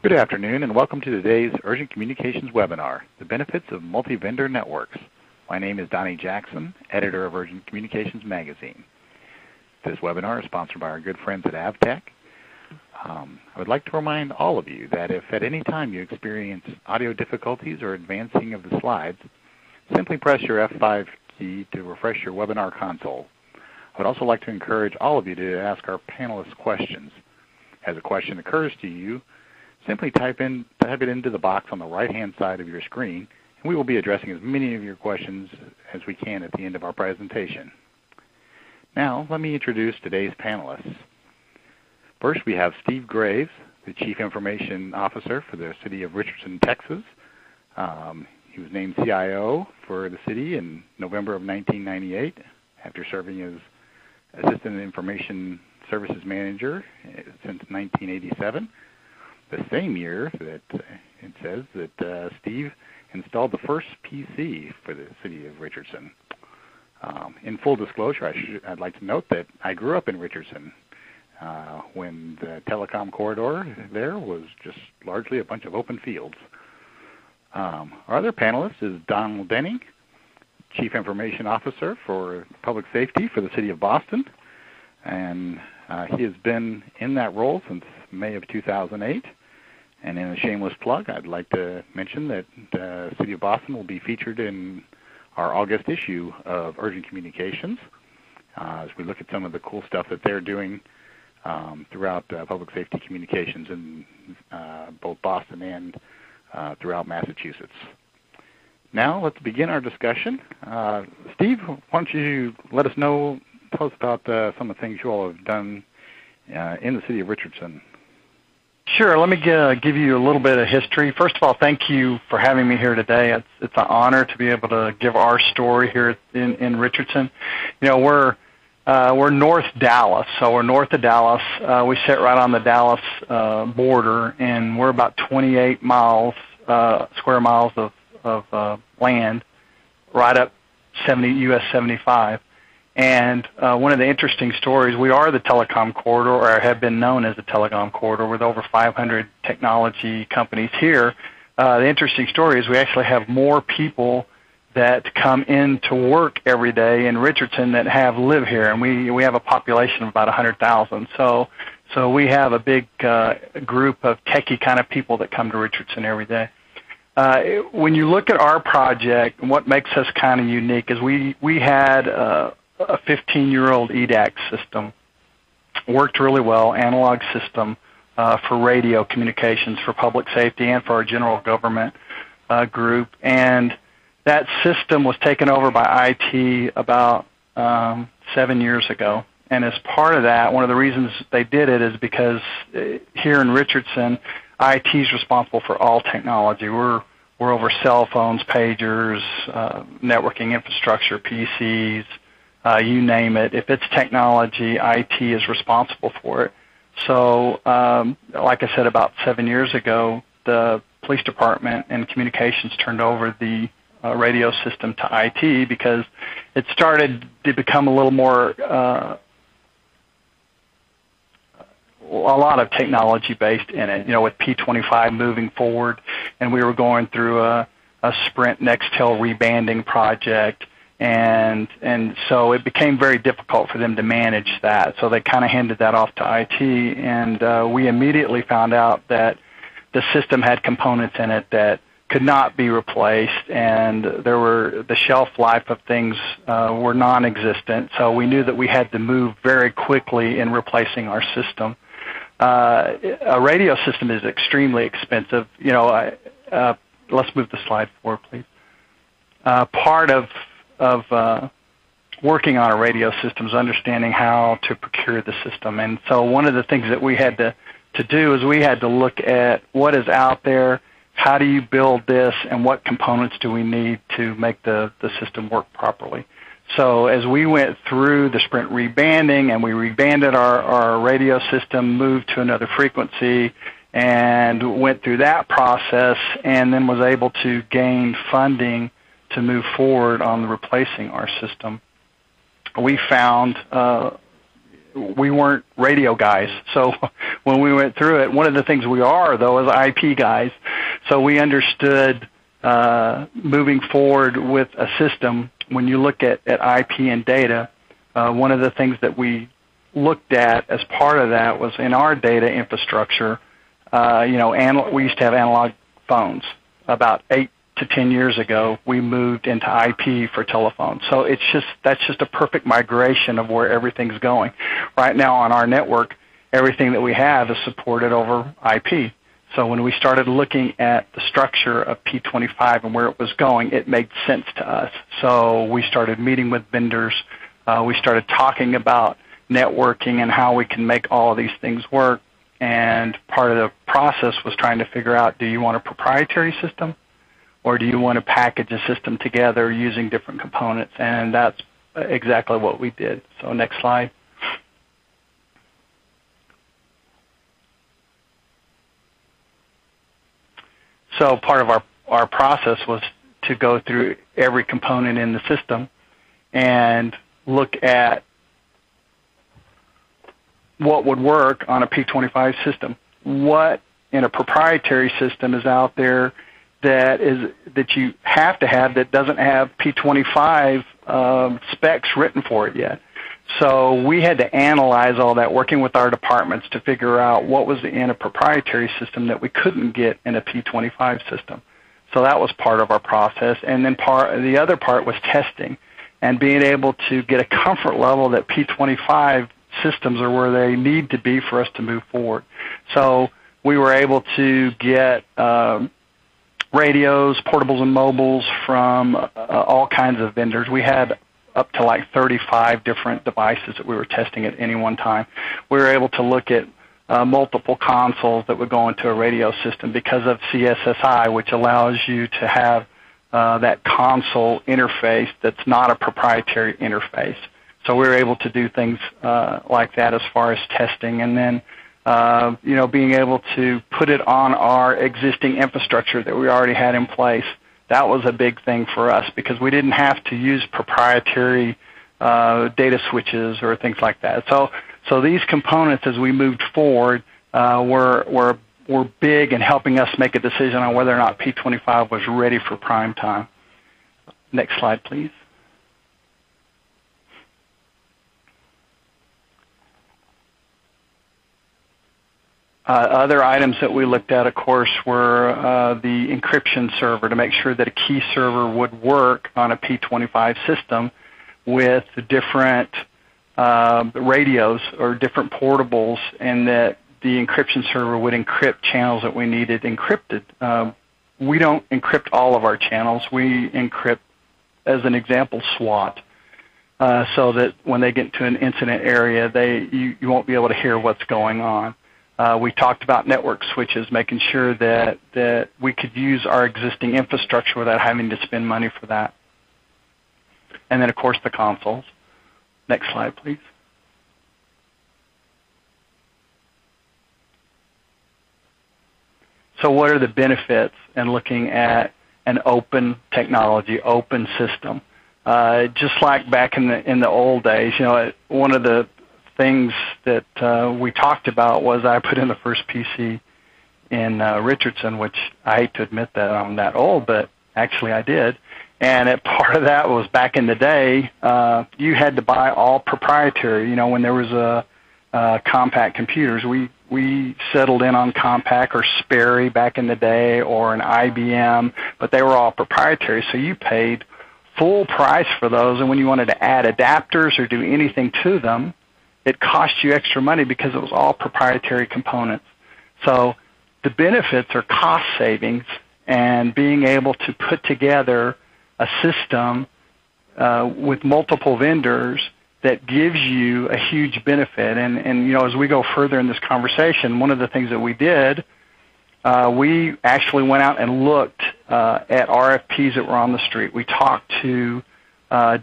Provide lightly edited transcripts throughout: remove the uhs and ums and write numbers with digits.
Good afternoon and welcome to today's Urgent Communications webinar, The Benefits of Multi-Vendor Networks. My name is Donny Jackson, editor of Urgent Communications magazine. This webinar is sponsored by our good friends at Avtec. I would like to remind all of you that if at any time you experience audio difficulties or advancing of the slides, simply press your F5 key to refresh your webinar console. I would also like to encourage all of you to ask our panelists questions. As a question occurs to you, simply type it into the box on the right-hand side of your screen, and we will be addressing as many of your questions as we can at the end of our presentation. Now, let me introduce today's panelists. First, we have Steve Graves, the Chief Information Officer for the City of Richardson, Texas. He was named CIO for the city in November of 1998 after serving as Assistant Information Services Manager since 1987. The same year that it says that Steve installed the first PC for the city of Richardson. In full disclosure, I'd like to note that I grew up in Richardson when the Telecom Corridor there was just largely a bunch of open fields. Our other panelist is Donny, Chief Information Officer for Public Safety for the City of Boston, and he has been in that role since May of 2008. And in a shameless plug, I'd like to mention that the City of Boston will be featured in our August issue of Urgent Communications as we look at some of the cool stuff that they're doing throughout public safety communications in both Boston and throughout Massachusetts. Now let's begin our discussion. Steve, why don't you tell us about some of the things you all have done in the City of Richardson. Sure. Let me give you a little bit of history. First of all, thank you for having me here today. It's an honor to be able to give our story here in Richardson. You know, we're North Dallas, so we're north of Dallas. We sit right on the Dallas border, and we're about 28 square miles of land, right up US 75. And one of the interesting stories, we are the Telecom Corridor, or have been known as the Telecom Corridor, with over 500 technology companies here. The interesting story is we actually have more people that come in to work every day in Richardson that live here, and we have a population of about 100,000. So we have a big group of techie kind of people that come to Richardson every day. When you look at our project, and what makes us kind of unique is we had a 15-year-old EDAC system, worked really well, analog system for radio communications for public safety and for our general government group. And that system was taken over by IT about 7 years ago. And as part of that, one of the reasons they did it is because here in Richardson, IT is responsible for all technology. We're over cell phones, pagers, networking infrastructure, PCs, you name it. If it's technology, IT is responsible for it. So, like I said, about 7 years ago, the police department and communications turned over the radio system to IT because it started to become a little more, a lot of technology based in it, you know, with P25 moving forward, and we were going through a Sprint Nextel rebanding project. And so it became very difficult for them to manage that. So they kind of handed that off to IT, and we immediately found out that the system had components in it that could not be replaced, and the shelf life of things were non-existent. So we knew that we had to move very quickly in replacing our system. A radio system is extremely expensive. You know, let's move the slide forward, please. Part of working on a radio system is understanding how to procure the system. And so one of the things that we had to do is we had to look at what is out there, how do you build this, and what components do we need to make the system work properly. So as we went through the Sprint rebanding, and we rebanded our radio system, moved to another frequency, and went through that process, and then was able to gain funding to move forward on replacing our system. We found we weren't radio guys. So when we went through it, one of the things we are, though, is IP guys. So we understood moving forward with a system, when you look at IP and data, one of the things that we looked at as part of that was in our data infrastructure, we used to have analog phones. About 8 to 10 years ago, we moved into IP for telephones. So that's just a perfect migration of where everything's going. Right now on our network, everything that we have is supported over IP. So when we started looking at the structure of P25 and where it was going, it made sense to us. So we started meeting with vendors. We started talking about networking and how we can make all of these things work. And part of the process was trying to figure out, do you want a proprietary system or do you want to package a system together using different components? And that's exactly what we did. So next slide. So part of our process was to go through every component in the system and look at what would work on a P25 system. What in a proprietary system is out there that you have to have that doesn't have P25 specs written for it yet. So we had to analyze all that, working with our departments to figure out what was in a proprietary system that we couldn't get in a P25 system. So that was part of our process. And then the other part was testing and being able to get a comfort level that P25 systems are where they need to be for us to move forward. So we were able to get radios, portables and mobiles from all kinds of vendors. We had up to like 35 different devices that we were testing at any one time. We were able to look at multiple consoles that would go into a radio system because of CSSI, which allows you to have that console interface that's not a proprietary interface. So we were able to do things like that as far as testing, and then being able to put it on our existing infrastructure that we already had in place. That was a big thing for us because we didn't have to use proprietary data switches or things like that. So these components, as we moved forward, were big in helping us make a decision on whether or not P25 was ready for prime time. Next slide, please. Other items that we looked at, of course, were the encryption server to make sure that a key server would work on a P25 system with different radios or different portables, and that the encryption server would encrypt channels that we needed encrypted. We don't encrypt all of our channels. We encrypt, as an example, SWAT, so that when they get to an incident area, you won't be able to hear what's going on. We talked about network switches, making sure that we could use our existing infrastructure without having to spend money for that. And then, of course, the consoles. Next slide, please. So what are the benefits in looking at an open technology, open system? Just like back in the old days, one of the things that we talked about was I put in the first PC in Richardson, which I hate to admit that I'm that old, but actually I did. And part of that was back in the day, you had to buy all proprietary. When there was a compact computers, we settled in on Compaq or Sperry back in the day, or an IBM, but they were all proprietary, so you paid full price for those, and when you wanted to add adapters or do anything to them, it cost you extra money because it was all proprietary components. So the benefits are cost savings and being able to put together a system with multiple vendors that gives you a huge benefit. And as we go further in this conversation, one of the things that we did, we actually went out and looked at RFPs that were on the street. We talked to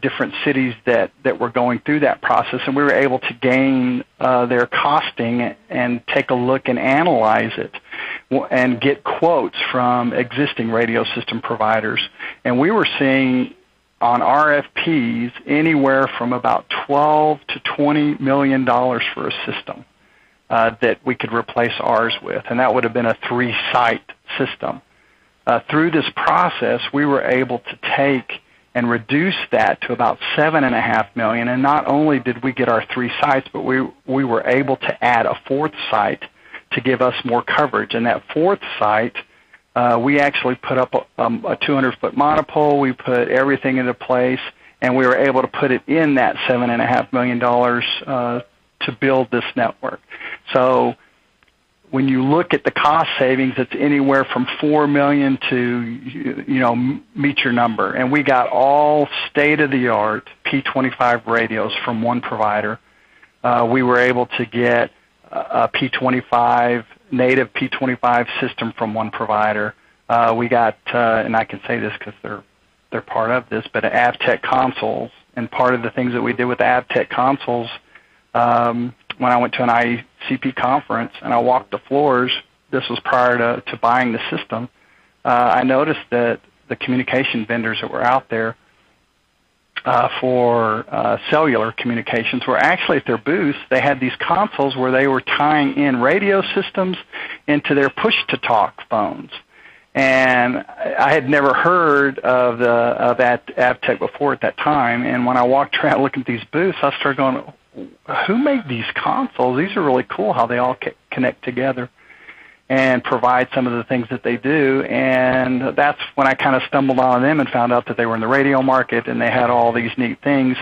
different cities that were going through that process, and we were able to gain their costing and take a look and analyze it and get quotes from existing radio system providers. And we were seeing on RFPs anywhere from about $12 to $20 million for a system that we could replace ours with, and that would have been a 3-site system. Through this process, we were able to take and reduce that to about $7.5 million, and not only did we get our 3 sites, but we were able to add a 4th site to give us more coverage. And that 4th site, we actually put up a 200-foot monopole. We put everything into place, and we were able to put it in that $7.5 million to build this network. So when you look at the cost savings, it's anywhere from $4 million to, meet your number. And we got all state-of-the-art P25 radios from one provider. We were able to get a P25, native P25 system from one provider. We got, and I can say this because they're part of this, but Avtec consoles. And part of the things that we did with the Avtec consoles, when I went to an ICP conference and I walked the floors, this was prior to buying the system, I noticed that the communication vendors that were out there for cellular communications were actually at their booths. They had these consoles where they were tying in radio systems into their push-to-talk phones. And I had never heard of Avtec before at that time. And when I walked around looking at these booths, I started going, who made these consoles? These are really cool how they all connect together and provide some of the things that they do. And that's when I kind of stumbled on them and found out that they were in the radio market and they had all these neat things.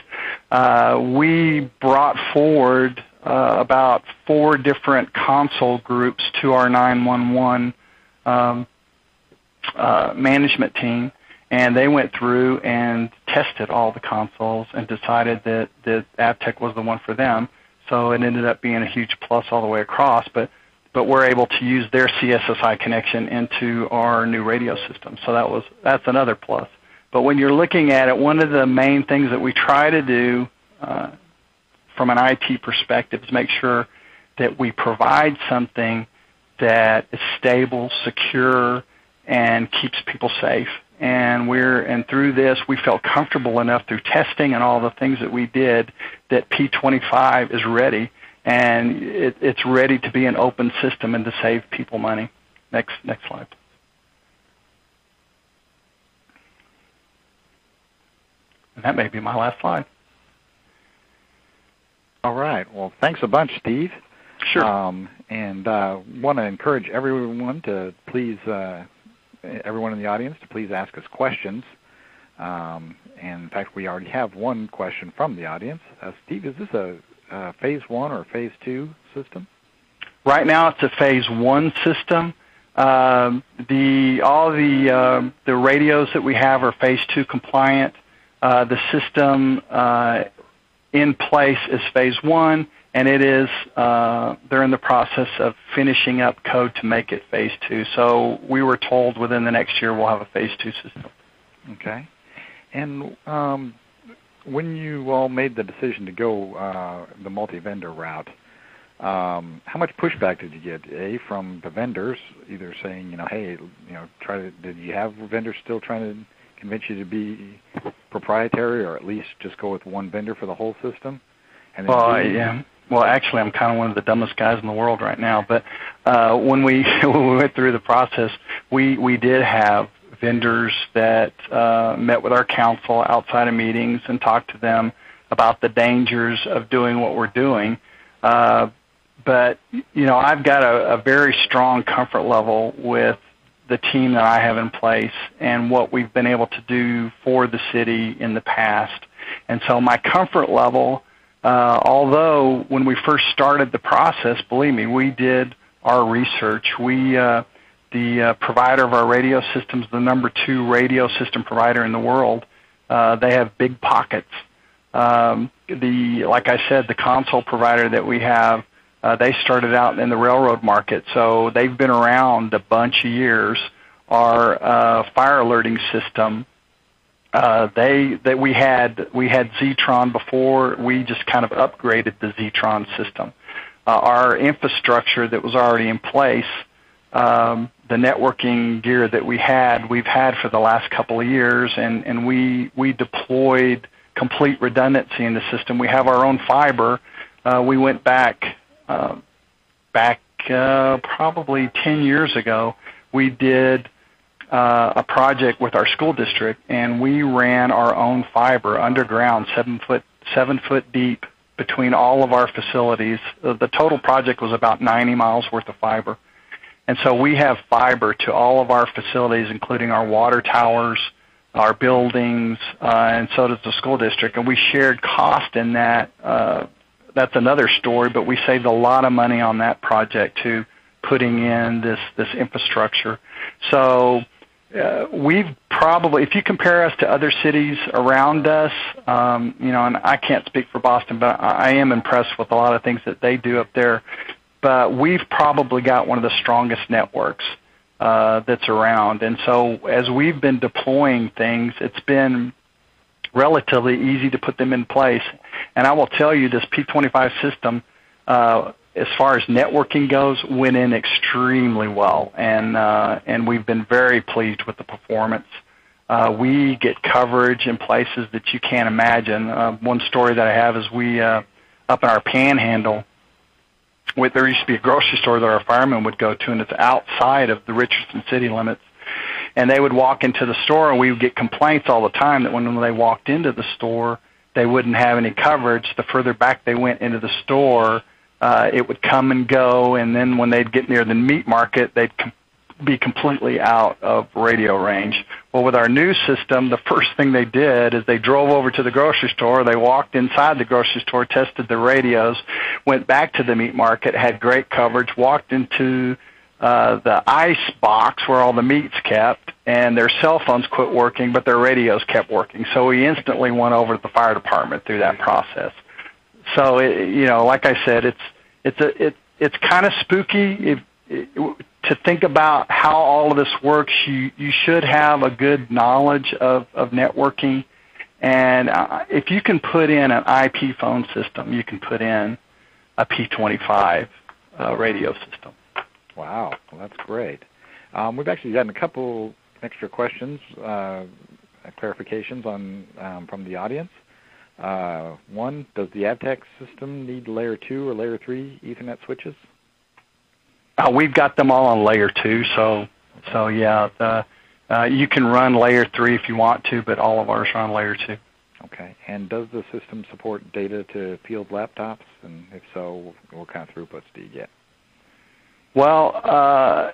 We brought forward about 4 different console groups to our 911 management team, and they went through and tested all the consoles and decided that Avtec was the one for them. So it ended up being a huge plus all the way across, but we're able to use their CSSI connection into our new radio system. So that's another plus. But when you're looking at it, one of the main things that we try to do from an IT perspective is make sure that we provide something that is stable, secure, and keeps people safe. And through this, we felt comfortable enough through testing and all the things that we did that P25 is ready, and it's ready to be an open system and to save people money. Next slide. And that may be my last slide. All right. Well, thanks a bunch, Steve. Sure. And want to encourage everyone to please. Everyone in the audience to please ask us questions. And in fact, we already have one question from the audience. Steve, is this a Phase 1 or Phase 2 system? Right now it's a Phase 1 system. All the radios that we have are Phase 2 compliant. The system in place is Phase 1. And it is, they're in the process of finishing up code to make it Phase 2. So we were told within the next year we'll have a Phase 2 system. Okay. And when you all made the decision to go the multi-vendor route, how much pushback did you get? From the vendors, either saying, hey, did you have vendors still trying to convince you to be proprietary, or at least just go with one vendor for the whole system? And then yeah. Well, actually, I'm kind of one of the dumbest guys in the world right now. But when we went through the process, we did have vendors that met with our council outside of meetings and talked to them about the dangers of doing what we're doing. But, I've got a very strong comfort level with the team that I have in place and what we've been able to do for the city in the past. And so my comfort level, although when we first started the process, believe me, we did our research. The provider of our radio systems, the number 2 radio system provider in the world, they have big pockets. Like I said, the console provider that we have, they started out in the railroad market, so they've been around a bunch of years. Our fire alerting system, we had Zetron before. We just kind of upgraded the Zetron system. Our infrastructure that was already in place the networking gear that we've had for the last couple of years, and we deployed complete redundancy in the system. We have our own fiber. We went back probably 10 years ago. We did a project with our school district, and we ran our own fiber underground, 7 foot deep, between all of our facilities. The total project was about 90 miles worth of fiber. And so we have fiber to all of our facilities, including our water towers, our buildings, and so does the school district. And we shared cost in that. That's another story, but we saved a lot of money on that project too, putting in this infrastructure. So we've probably, if you compare us to other cities around us, and I can't speak for Boston, but I am impressed with a lot of things that they do up there. But we've probably got one of the strongest networks that's around. And so as we've been deploying things, it's been relatively easy to put them in place. And I will tell you, this P25 system, as far as networking goes, went in extremely well. And we've been very pleased with the performance. We get coverage in places that you can't imagine. One story that I have is we, up in our Panhandle, there used to be a grocery store that our firemen would go to, and it's outside of the Richardson city limits. And they would walk into the store, and we would get complaints all the time that when they walked into the store, they wouldn't have any coverage. The further back they went into the store, it would come and go, and then when they'd get near the meat market, they'd be completely out of radio range. Well, with our new system, the first thing they did is they drove over to the grocery store, they walked inside the grocery store, tested the radios, went back to the meat market, had great coverage, walked into the ice box where all the meat's kept, and their cell phones quit working, but their radios kept working. So we instantly went over to the fire department through that process. So, like I said, it's kind of spooky. To think about how all of this works, you should have a good knowledge of networking. And if you can put in an IP phone system, you can put in a P25 radio system. Wow, well, that's great. We've actually gotten a couple extra questions, clarifications from the audience. One, does the Avtec system need layer 2 or layer 3 Ethernet switches? We've got them all on layer 2, so yeah, you can run layer 3 if you want to, but all of ours are on layer 2. Okay, and does the system support data to field laptops? And if so, what kind of throughputs do you get? Well,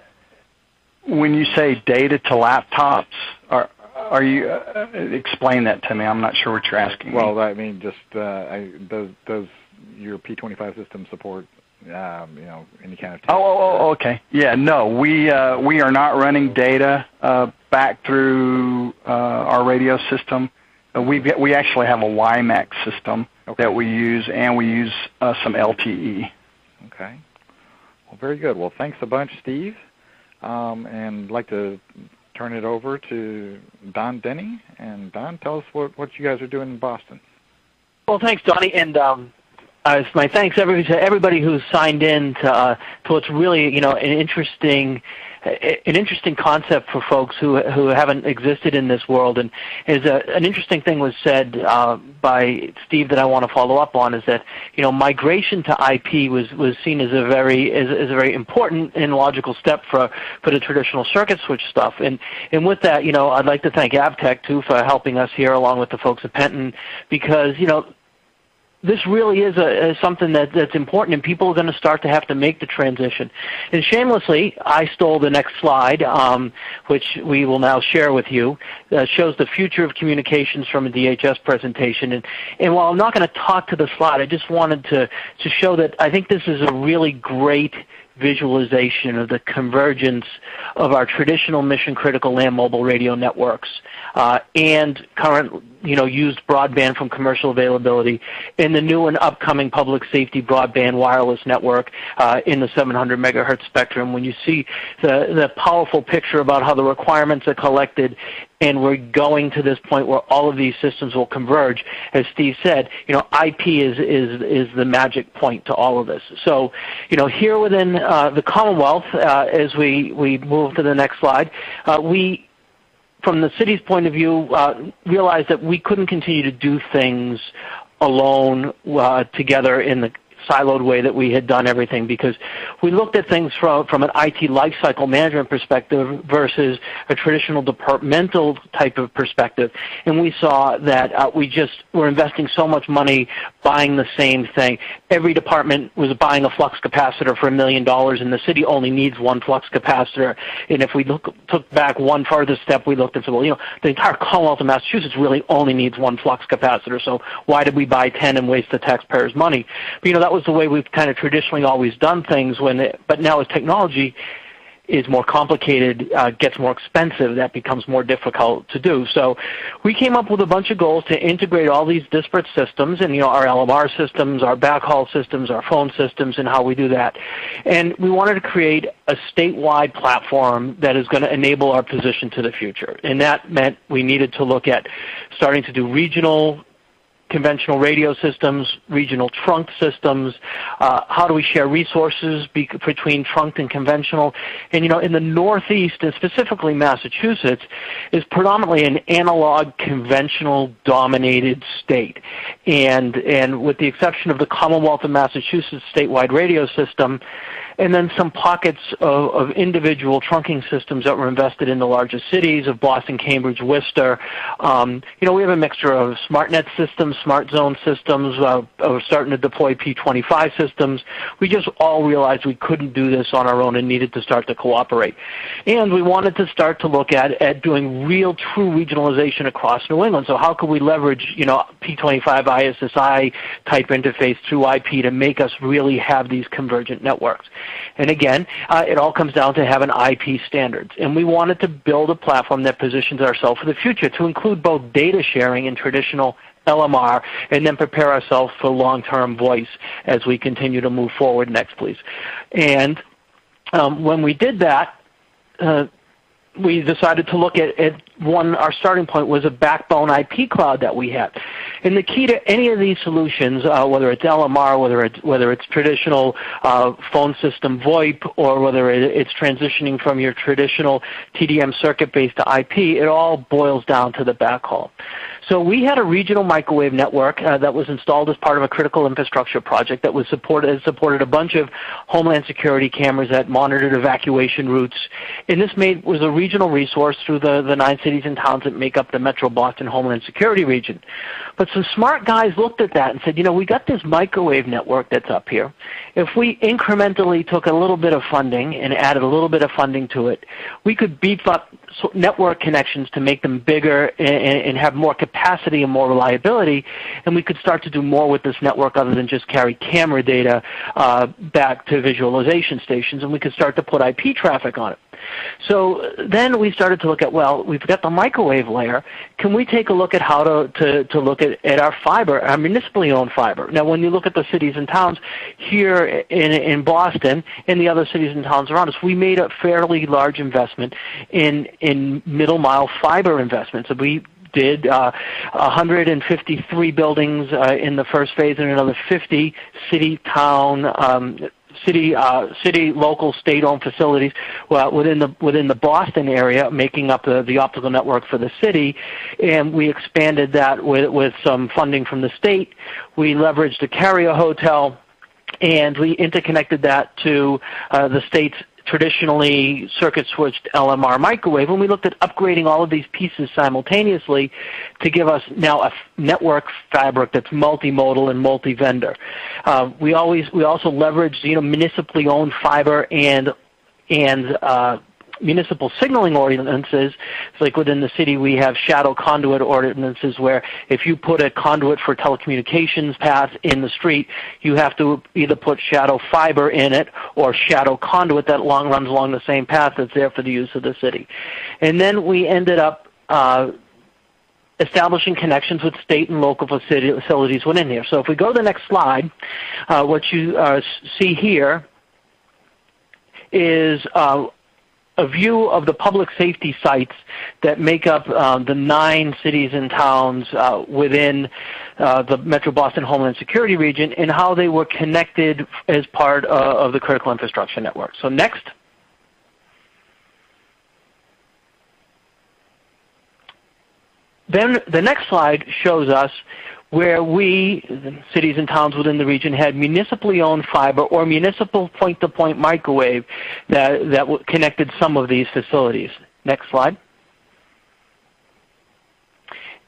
when you say data to laptops, are you explain that to me? I'm not sure what you're asking. Well, I mean, just does your P25 system support any kind of? Okay. Yeah, no, we are not running data back through our radio system. We actually have a WiMAX system that we use, and we use some LTE. Okay. Well, very good. Well, thanks a bunch, Steve. And I'd like to turn it over to Donny. And Don, tell us what you guys are doing in Boston. Well, thanks, Donny, and my thanks to everybody who's signed in to what's really an interesting concept for folks who haven't existed in this world. And an interesting thing was said by Steve that I want to follow up on, is that migration to IP was seen as a very important and logical step for the traditional circuit switch stuff. And with that, I'd like to thank Avtec too for helping us here, along with the folks at Penton, because this really is something that's important, and people are going to start to have to make the transition. And shamelessly, I stole the next slide, which we will now share with you, that shows the future of communications from a DHS presentation. And while I'm not going to talk to the slide, I just wanted to show that I think this is a really great visualization of the convergence of our traditional mission-critical land mobile radio networks and current, used broadband from commercial availability in the new and upcoming public safety broadband wireless network in the 700 megahertz spectrum. When you see the powerful picture about how the requirements are collected and we're going to this point where all of these systems will converge. As Steve said, IP is the magic point to all of this. So, here within the Commonwealth, as we move to the next slide, we, from the city's point of view, realized that we couldn't continue to do things alone together in the siloed way that we had done everything, because we looked at things from an IT lifecycle management perspective versus a traditional departmental type of perspective, and we saw that we just were investing so much money buying the same thing. Every department was buying a flux capacitor for $1 million, and the city only needs one flux capacitor. And if we took back one further step, we looked and said, well, the entire Commonwealth of Massachusetts really only needs one flux capacitor, so why did we buy 10 and waste the taxpayers' money? But, that was the way we've kind of traditionally always done things. But now as technology is more complicated, gets more expensive, that becomes more difficult to do. So we came up with a bunch of goals to integrate all these disparate systems, and our LMR systems, our backhaul systems, our phone systems, and how we do that. And we wanted to create a statewide platform that is going to enable our position to the future. And that meant we needed to look at starting to do regional conventional radio systems, regional trunk systems, how do we share resources between trunked and conventional. And in the Northeast, and specifically Massachusetts, is predominantly an analog, conventional dominated state. And with the exception of the Commonwealth of Massachusetts statewide radio system, and then some pockets of individual trunking systems that were invested in the largest cities of Boston, Cambridge, Worcester. We have a mixture of SmartNet systems, Smart Zone systems. We're starting to deploy P25 systems. We just all realized we couldn't do this on our own and needed to start to cooperate. And we wanted to start to look at doing real, true regionalization across New England. So how could we leverage, P25 ISSI type interface through IP to make us really have these convergent networks? And again, it all comes down to having IP standards. And we wanted to build a platform that positions ourselves for the future to include both data sharing and traditional LMR, and then prepare ourselves for long-term voice as we continue to move forward. Next, please. And when we did that, we decided to look at our starting point was a backbone IP cloud that we had. And the key to any of these solutions, whether it's LMR, whether it's traditional phone system VoIP, or whether it's transitioning from your traditional TDM circuit-based to IP, it all boils down to the backhaul. So we had a regional microwave network that was installed as part of a critical infrastructure project that supported a bunch of Homeland Security cameras that monitored evacuation routes. And this was a regional resource through the 9 cities and towns that make up the Metro Boston Homeland Security region. But some smart guys looked at that and said, we got this microwave network that's up here. If we incrementally took a little bit of funding and added a little bit of funding to it, we could beef up network connections to make them bigger and have more capacity and more reliability, and we could start to do more with this network other than just carry camera data back to visualization stations, and we could start to put IP traffic on it. So then we started to look at, we've got the microwave layer. Can we take a look at how to look at our fiber, our municipally owned fiber? Now, when you look at the cities and towns here in Boston and the other cities and towns around us, we made a fairly large investment in middle mile fiber investments. So we did 153 buildings in the first phase and another 50 city, town, city, local, state-owned facilities within the Boston area, making up the optical network for the city, and we expanded that with some funding from the state. We leveraged a carrier hotel, and we interconnected that to the state's traditionally circuit-switched LMR microwave, and we looked at upgrading all of these pieces simultaneously to give us now a network fabric that's multimodal and multi-vendor. We also leveraged municipally owned fiber and municipal signaling ordinances. It's like within the city we have shadow conduit ordinances where if you put a conduit for telecommunications path in the street, you have to either put shadow fiber in it or shadow conduit that runs along the same path that's there for the use of the city. And then we ended up establishing connections with state and local facilities within here. So if we go to the next slide, what you see here is a a view of the public safety sites that make up the 9 cities and towns within the Metro Boston Homeland Security region and how they were connected as part of the critical infrastructure network. So next. Then the next slide shows us where we, cities and towns within the region, had municipally owned fiber or municipal point-to-point microwave that connected some of these facilities. Next slide.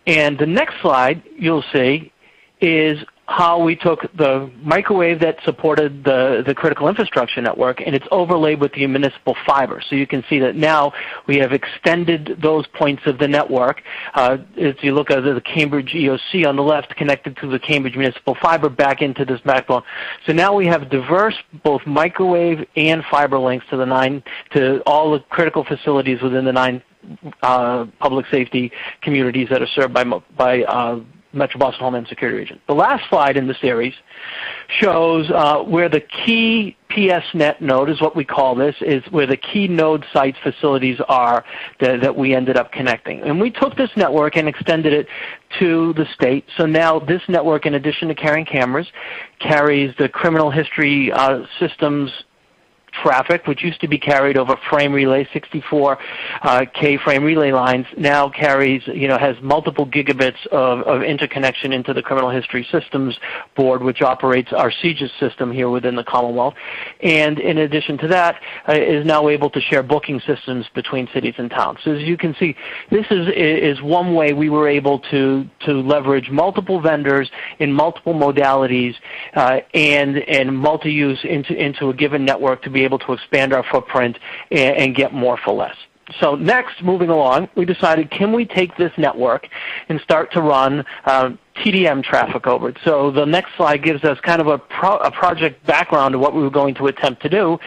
And the next slide you'll see is how we took the microwave that supported the critical infrastructure network and it's overlaid with the municipal fiber. So you can see that now we have extended those points of the network. If you look at the Cambridge EOC on the left connected to the Cambridge municipal fiber back into this backbone. So now we have diverse both microwave and fiber links to all the critical facilities within the 9 public safety communities that are served by Metro Boston Homeland Security region. The last slide in the series shows where the key PSNet node is what we call this, is where the key node sites facilities are that we ended up connecting. And we took this network and extended it to the state. So now this network, in addition to carrying cameras, carries the criminal history systems traffic, which used to be carried over frame relay, 64K frame relay lines, now carries, has multiple gigabits of interconnection into the criminal history systems board, which operates our CIGIS system here within the Commonwealth. And in addition to that, is now able to share booking systems between cities and towns. So as you can see, this is one way we were able to leverage multiple vendors in multiple modalities and multi-use into a given network to be able to expand our footprint and get more for less. So next, moving along, we decided, can we take this network and start to run TDM traffic over it? So the next slide gives us kind of a project background of what we were going to attempt to do,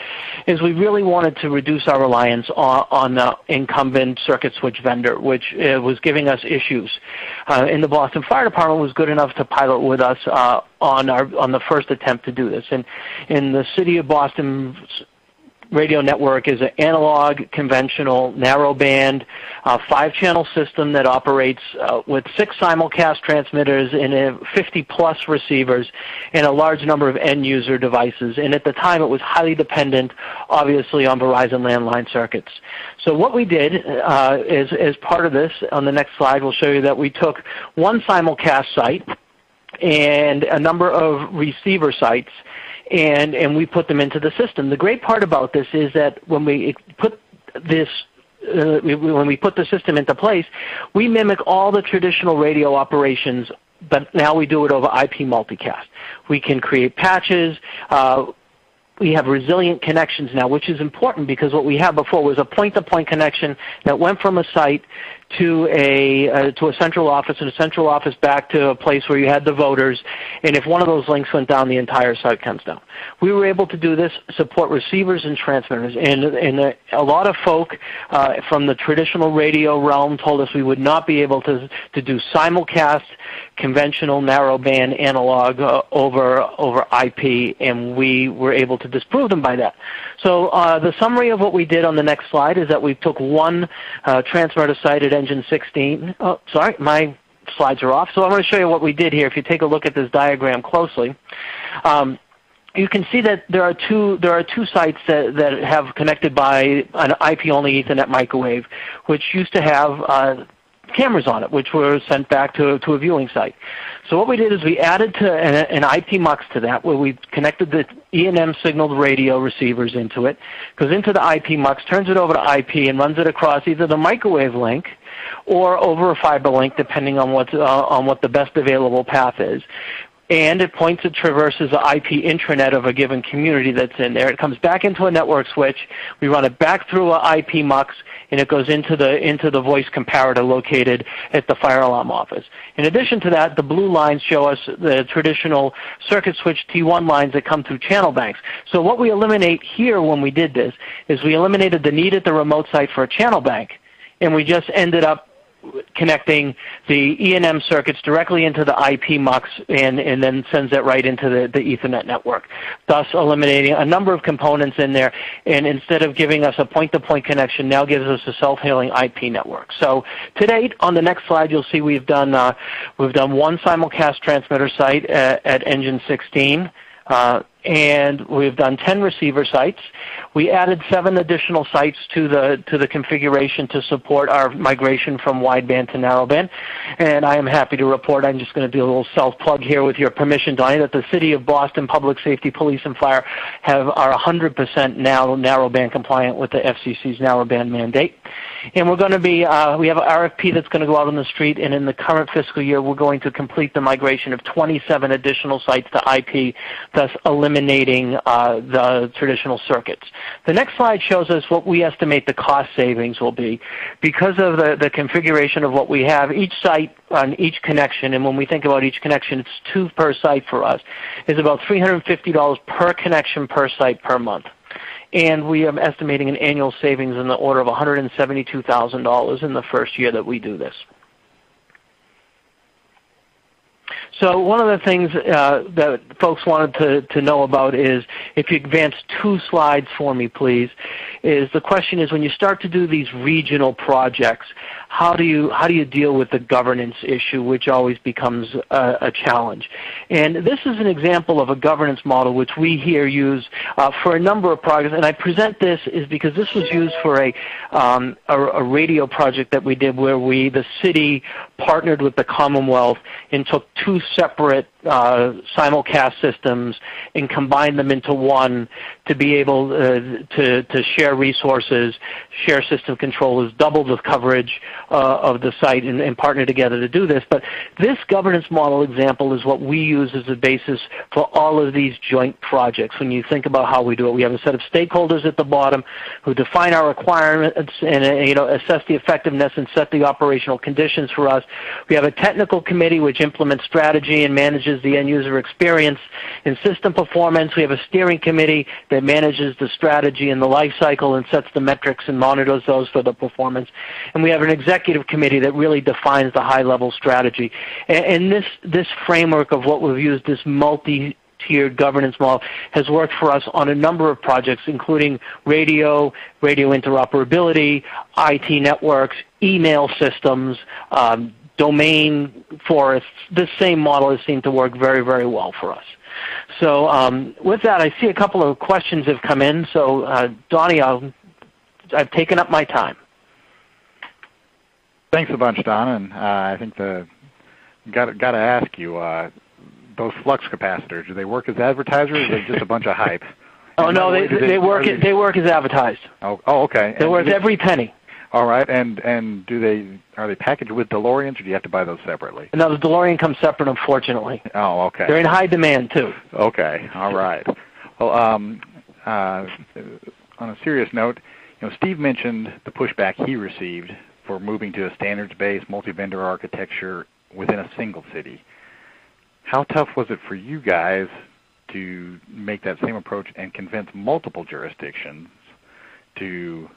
is we really wanted to reduce our reliance on the incumbent circuit switch vendor, which was giving us issues. And the Boston Fire Department was good enough to pilot with us on the first attempt to do this. And in the City of Boston radio network is an analog, conventional, narrowband, 5-channel system that operates with 6 simulcast transmitters and 50-plus receivers and a large number of end-user devices. And at the time, it was highly dependent, obviously, on Verizon landline circuits. So what we did as part of this, on the next slide, we'll show you that we took one simulcast site and a number of receiver sites, and we put them into the system. The great part about this is that when we put this when we put the system into place, we mimic all the traditional radio operations, but now we do it over IP multicast. We can create patches. We have resilient connections now, which is important because what we had before was a point-to-point connection that went from a site to a central office, and a central office back to a place where you had the voters, and if one of those links went down, the entire site comes down. We were able to do this, support receivers and transmitters, and a lot of folk from the traditional radio realm told us we would not be able to do simulcast, conventional narrowband analog over IP, and we were able to disprove them by that. So the summary of what we did on the next slide is that we took one transmitter site at engine 16. Oh, sorry, my slides are off. So I'm going to show you what we did here. If you take a look at this diagram closely, you can see that there are two sites that have connected by an IP-only Ethernet microwave, which used to have cameras on it, which were sent back to a viewing site. So what we did is we added an IP MUX to that, where we connected the E&M signaled radio receivers into it, goes into the IP MUX, turns it over to IP, and runs it across either the microwave link or over a fiber link, depending on what the best available path is. And it points and traverses the IP intranet of a given community that's in there. It comes back into a network switch. We run it back through an IP MUX, and it goes into the voice comparator located at the fire alarm office. In addition to that, the blue lines show us the traditional circuit switch T1 lines that come through channel banks. So what we eliminate here when we did this is we eliminated the need at the remote site for a channel bank, and we just ended up connecting the E&M circuits directly into the IP MUX and then sends that right into the Ethernet network, thus eliminating a number of components in there, and instead of giving us a point-to-point connection, now gives us a self-hailing IP network. So to date, on the next slide, you'll see we've done one simulcast transmitter site at Engine 16. And we've done 10 receiver sites. We added 7 additional sites to the configuration to support our migration from wideband to narrowband. And I am happy to report, I'm just going to do a little self-plug here with your permission, Donny, that the City of Boston Public Safety, Police, and Fire are 100% now narrowband compliant with the FCC's narrowband mandate. And we're going to be, we have an RFP that's going to go out on the street, and in the current fiscal year, we're going to complete the migration of 27 additional sites to IP, thus eliminating the traditional circuits. The next slide shows us what we estimate the cost savings will be. Because of the configuration of what we have, each site on each connection, and when we think about each connection, it's 2 per site for us, is about $350 per connection per site per month. And we are estimating an annual savings in the order of $172,000 in the first year that we do this. So one of the things that folks wanted to know about is, if you advance 2 slides for me, please, is the question is, when you start to do these regional projects, how do you deal with the governance issue, which always becomes a challenge? And this is an example of a governance model which we here use for a number of projects. And I present this is because this was used for a radio project that we did, where the city partnered with the Commonwealth and took 2 separate simulcast systems and combined them into one to be able to share resources, share system controllers, double the coverage of the site, and partner together to do this. But this governance model example is what we use as a basis for all of these joint projects. When you think about how we do it, we have a set of stakeholders at the bottom who define our requirements and assess the effectiveness and set the operational conditions for us. We have a technical committee which implements strategy and manages the end user experience and system performance. We have a steering committee that manages the strategy and the life cycle and sets the metrics and monitors those for the performance. And we have an executive committee that really defines the high-level strategy. And this framework of what we've used, this multi-tiered governance model, has worked for us on a number of projects, including radio interoperability, IT networks, email systems, domain forests. This same model has seemed to work very, very well for us. So with that, I see a couple of questions have come in. So Donny, I've taken up my time. Thanks a bunch, Don. And I think got to ask you, those flux capacitors, do they work as advertisers, or are they just a bunch of hype? Oh, no, they work as advertised. Oh, okay. They're worth every penny. All right, and are they packaged with DeLoreans, or do you have to buy those separately? No, the DeLorean comes separate, unfortunately. Oh, okay. They're in high demand too. Okay, all right. Well, on a serious note, Steve mentioned the pushback he received for moving to a standards-based multi-vendor architecture within a single city. How tough was it for you guys to make that same approach and convince multiple jurisdictions to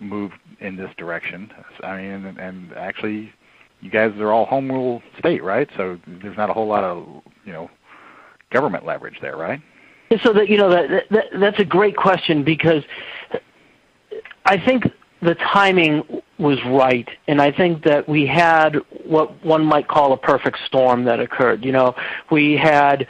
move in this direction? I mean, and actually, you guys are all home rule state, right? So there's not a whole lot of government leverage there, right? So that's a great question, because I think the timing was right, and I think that we had what one might call a perfect storm that occurred. We had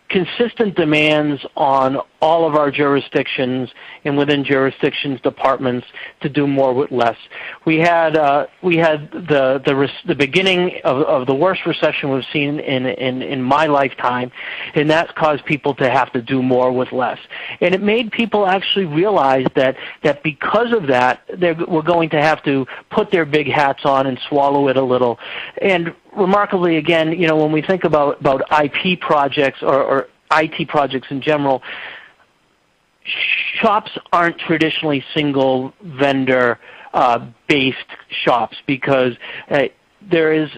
consistent demands on all of our jurisdictions and within jurisdictions departments to do more with less. We had the beginning of the worst recession we've seen in my lifetime, and that's caused people to have to do more with less. And it made people actually realize that because of that, we're going to have to put their big hats on and swallow it a little. And remarkably, again, when we think about IP projects or IT projects in general, shops aren't traditionally single vendor based shops, because there's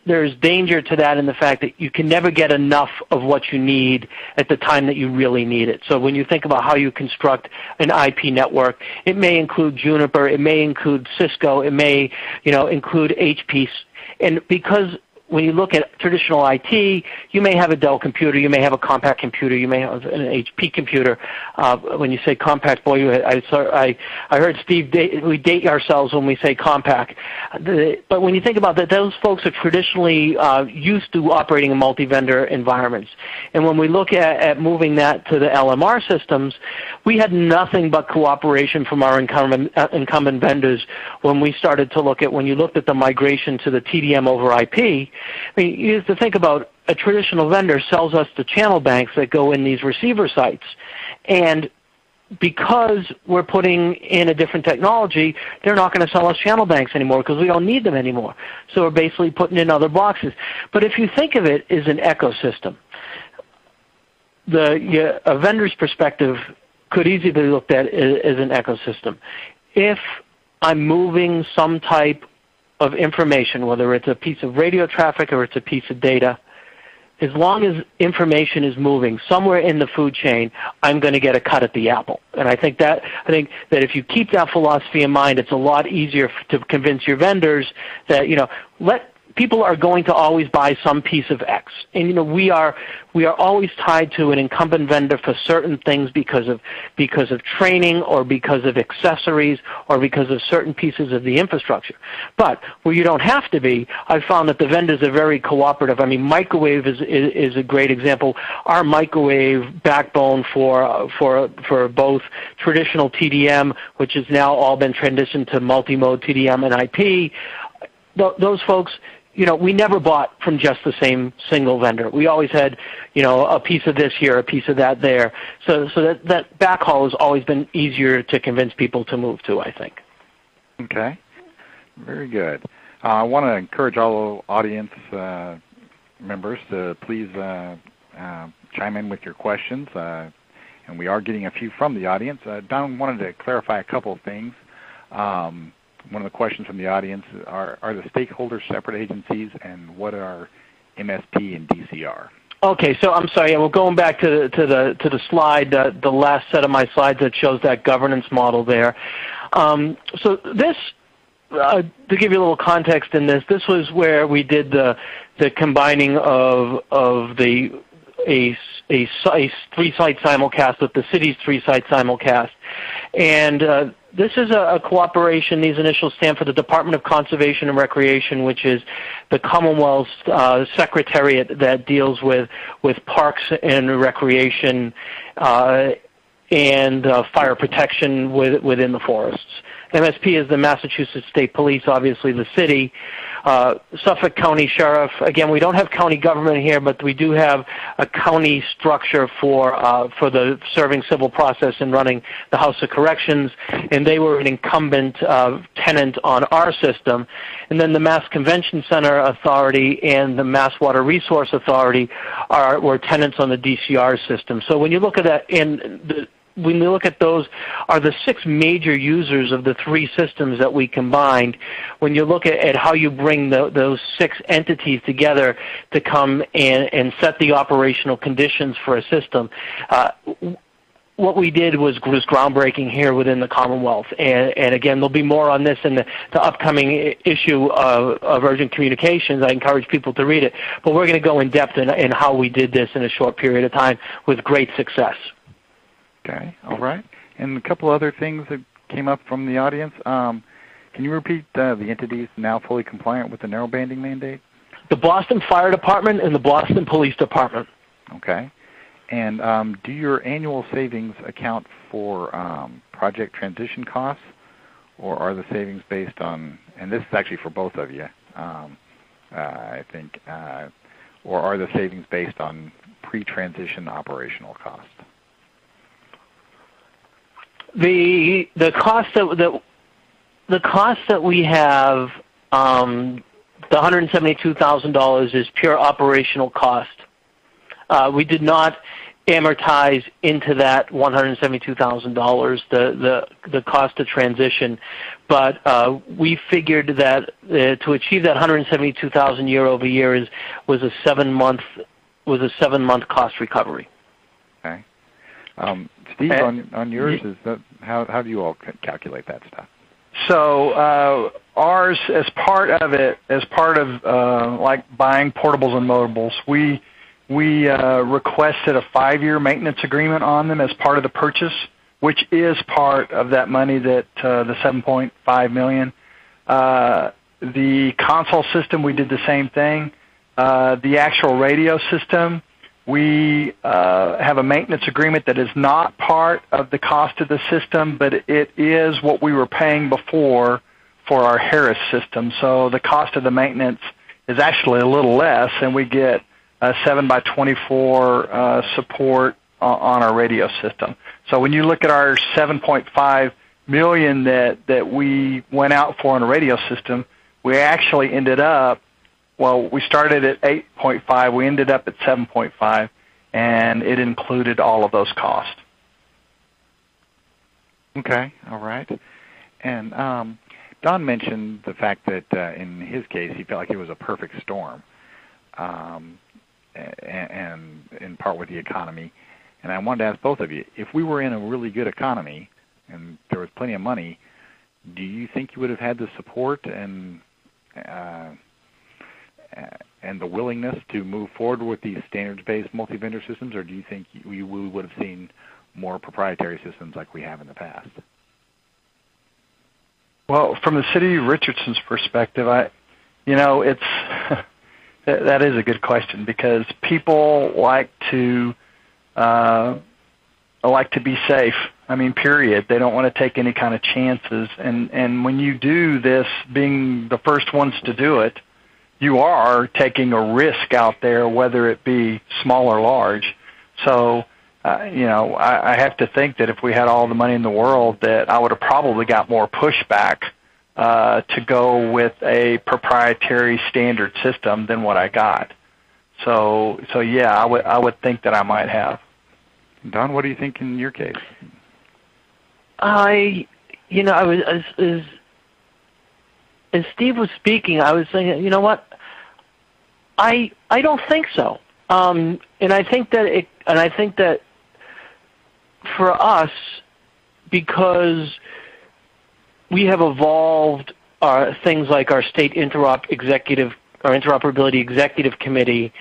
there's danger to that in the fact that you can never get enough of what you need at the time that you really need it. So when you think about how you construct an IP network, it may include Juniper, it may include Cisco, it may include HP. And because when you look at traditional IT, you may have a Dell computer, you may have a compact computer, you may have an HP computer. When you say compact, boy, I heard Steve, we date ourselves when we say compact. But when you think about that, those folks are traditionally used to operating in multi-vendor environments. And when we look at moving that to the LMR systems, we had nothing but cooperation from our incumbent vendors when we started to look at, when you looked at the migration to the TDM over IP. I mean, you have to think about a traditional vendor sells us the channel banks that go in these receiver sites. And because we're putting in a different technology, they're not going to sell us channel banks anymore because we don't need them anymore. So we're basically putting in other boxes. But if you think of it as an ecosystem, a vendor's perspective could easily be looked at as an ecosystem. If I'm moving some type of information, whether it's a piece of radio traffic or it's a piece of data, as long as information is moving somewhere in the food chain, I'm going to get a cut at the apple. And I think that if you keep that philosophy in mind, it's a lot easier to convince your vendors that people are going to always buy some piece of X. And we are always tied to an incumbent vendor for certain things because of training or because of accessories or because of certain pieces of the infrastructure. But where you don't have to be, I've found that the vendors are very cooperative. I mean, microwave is a great example. Our microwave backbone for both traditional TDM, which has now all been transitioned to multi-mode TDM and IP, those folks, we never bought from just the same single vendor. We always had, a piece of this here, a piece of that there. So that backhaul has always been easier to convince people to move to, I think. Okay. Very good. I want to encourage all audience members to please chime in with your questions. And we are getting a few from the audience. Don wanted to clarify a couple of things. One of the questions from the audience are the stakeholders separate agencies, and what are MSP and DCR? Okay, so I'm sorry. Well, going back to the slide, the last set of my slides that shows that governance model there. So this, to give you a little context in this was where we did the combining of a 3-site simulcast with the city's 3-site simulcast, and this is a cooperation. These initials stand for the Department of Conservation and Recreation, which is the Commonwealth's secretariat that deals with parks and recreation and fire protection within the forests. MSP is the Massachusetts State Police, obviously the city. Suffolk County Sheriff, again, we don't have county government here, but we do have a county structure for the serving civil process and running the House of Corrections, and they were an incumbent tenant on our system. And then the Mass Convention Center Authority and the Mass Water Resource Authority were tenants on the DCR system. So when you look at that, when we look at those, are the 6 major users of the 3 systems that we combined. When you look at how you bring those 6 entities together to come and set the operational conditions for a system, what we did was groundbreaking here within the Commonwealth. And again, there'll be more on this in the upcoming issue of Urgent Communications. I encourage people to read it. But we're going to go in depth in how we did this in a short period of time with great success. Okay, all right. And a couple other things that came up from the audience. Can you repeat the entities now fully compliant with the narrowbanding mandate? The Boston Fire Department and the Boston Police Department. Okay. And do your annual savings account for project transition costs, or are the savings based on, and this is actually for both of you, I think, or are the savings based on pre-transition operational costs? The cost that we have, the $172,000 is pure operational cost. We did not amortize into that $172,000 the cost of transition. But we figured that to achieve that $172,000 year over year was a 7-month cost recovery. Okay. Steve, on yours, is that how do you all calculate that stuff? So ours, as part of like buying portables and motables, we requested a 5-year maintenance agreement on them as part of the purchase, which is part of that money that the $7.5 million. The console system, we did the same thing. The actual radio system, we have a maintenance agreement that is not part of the cost of the system, but it is what we were paying before for our Harris system. So the cost of the maintenance is actually a little less, and we get 7x24 support on our radio system. So when you look at our $7.5 million that we went out for on a radio system, we actually ended up, well, we started at 8.5, we ended up at 7.5, and it included all of those costs. Okay, all right. And Don mentioned the fact that in his case he felt like it was a perfect storm, and in part with the economy. And I wanted to ask both of you, if we were in a really good economy and there was plenty of money, do you think you would have had the support and the willingness to move forward with these standards-based multi-vendor systems, or do you think we would have seen more proprietary systems like we have in the past? Well, from the city of Richardson's perspective, it's that is a good question, because people like to be safe. I mean, period. They don't want to take any kind of chances. And when you do this, being the first ones to do it, you are taking a risk out there, whether it be small or large. So, I have to think that if we had all the money in the world, that I would have probably got more pushback to go with a proprietary standard system than what I got. So yeah, I would think that I might have. Don, what do you think in your case? I was as Steve was speaking, I was saying, you know what? I don't think so. And I think that for us, because we have evolved things like our state interoperability executive committee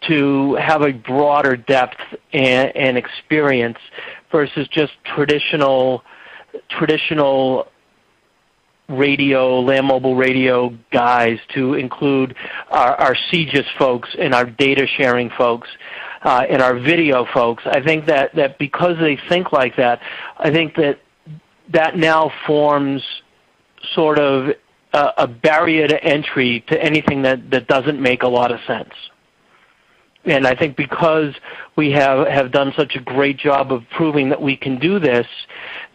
to have a broader depth and experience versus just traditional radio, land mobile radio guys, to include our CGIS folks and our data sharing folks and our video folks. I think that because they think like that, I think that now forms sort of a barrier to entry to anything that doesn't make a lot of sense. And I think because we have done such a great job of proving that we can do this,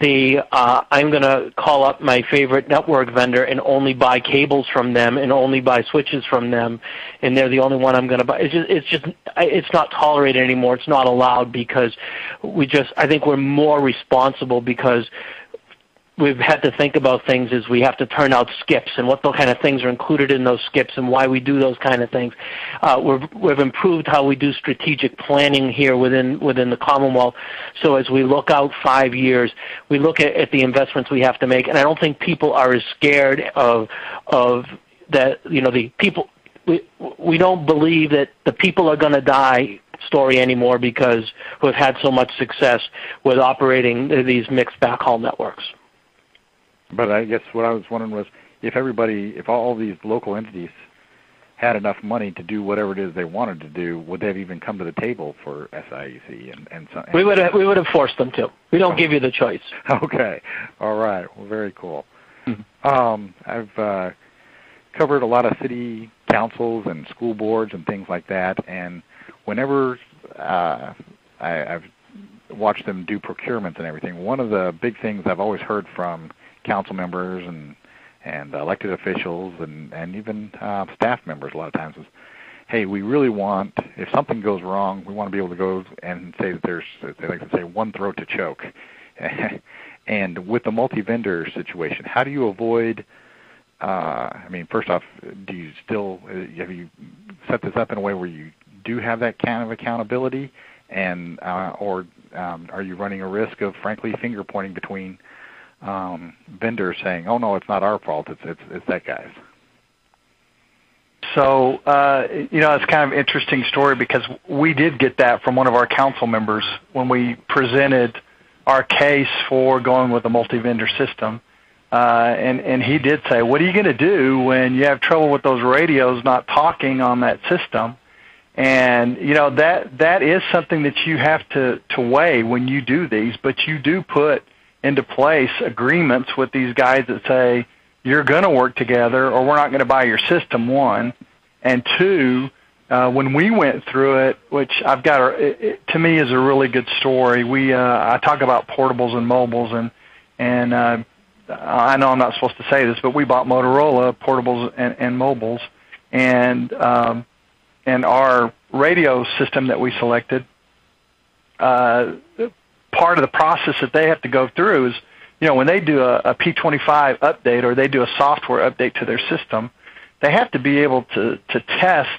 I'm going to call up my favorite network vendor and only buy cables from them and only buy switches from them, and they're the only one I'm going to buy. It's not tolerated anymore. It's not allowed, because I think we're more responsible, because we've had to think about things as we have to turn out skips and what kind of things are included in those skips and why we do those kind of things. We've improved how we do strategic planning here within the Commonwealth. So as we look out 5 years, we look at the investments we have to make, and I don't think people are as scared of that. The people. We don't believe that the people are going to die story anymore, because we've had so much success with operating these mixed backhaul networks. But I guess what I was wondering was, if all these local entities had enough money to do whatever it is they wanted to do, would they have even come to the table for SIEC? We would have forced them to. We don't give you the choice. Okay. All right. Well, very cool. Mm-hmm. I've covered a lot of city councils and school boards and things like that, and whenever I've watched them do procurements and everything, one of the big things I've always heard from council members and elected officials and even staff members a lot of times is hey, we really want, if something goes wrong, we want to be able to go and say that there's, they like to say, one throat to choke. And with the multi-vendor situation, how do you avoid, I mean, first off, do you still, have you set this up in a way where you do have that kind of accountability, and or are you running a risk of, frankly, finger pointing between vendors saying, oh, no, it's not our fault, it's that guy's? So, it's kind of an interesting story because we did get that from one of our council members when we presented our case for going with a multi-vendor system. And he did say, what are you going to do when you have trouble with those radios not talking on that system? And, that is something that you have to weigh when you do these, but you do put into place agreements with these guys that say, you're going to work together or we're not going to buy your system, one. And two, when we went through it, which I've got, it to me is a really good story. I talk about portables and mobiles, and I know I'm not supposed to say this, but we bought Motorola portables and mobiles, and our radio system that we selected, part of the process that they have to go through is, when they do a P25 update or they do a software update to their system, they have to be able to test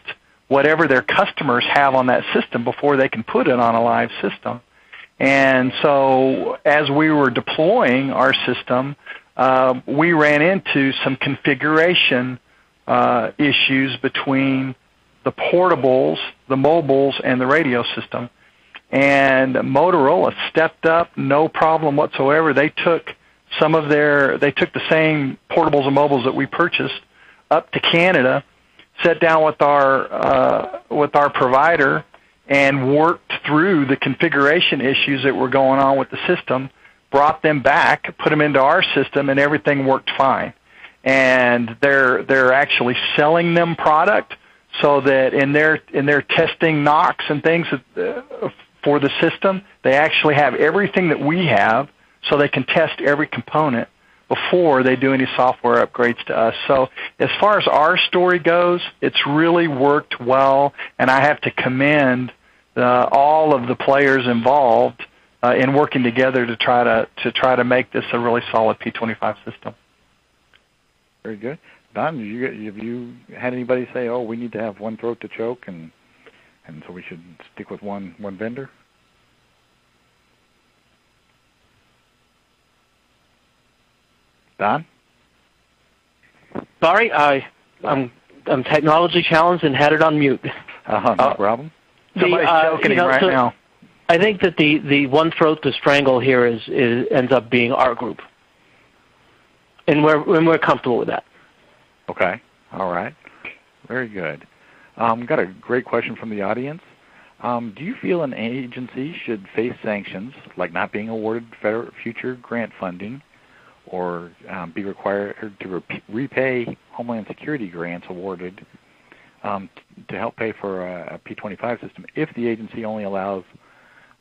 whatever their customers have on that system before they can put it on a live system. And so as we were deploying our system, we ran into some configuration issues between the portables, the mobiles, and the radio system. And Motorola stepped up, no problem whatsoever. They took the same portables and mobiles that we purchased up to Canada, sat down with our provider, and worked through the configuration issues that were going on with the system, brought them back, put them into our system, and everything worked fine. And they're actually selling them product so that in their testing knocks and things for the system, they actually have everything that we have so they can test every component before they do any software upgrades to us. So as far as our story goes, it's really worked well, and I have to commend all of the players involved in working together to try to make this a really solid P25 system. Very good. Don, have you had anybody say, oh, we need to have one throat to choke, and so we should stick with one vendor? Don? Sorry, I'm technology challenged and had it on mute. No problem. Somebody's choking him right now. I think that the one throat to strangle here ends up being our group, and we're comfortable with that. Okay. All right. Very good. Got a great question from the audience. Do you feel an agency should face sanctions, like not being awarded future grant funding, or be required to repay Homeland Security grants awarded to help pay for a P25 system if the agency only allows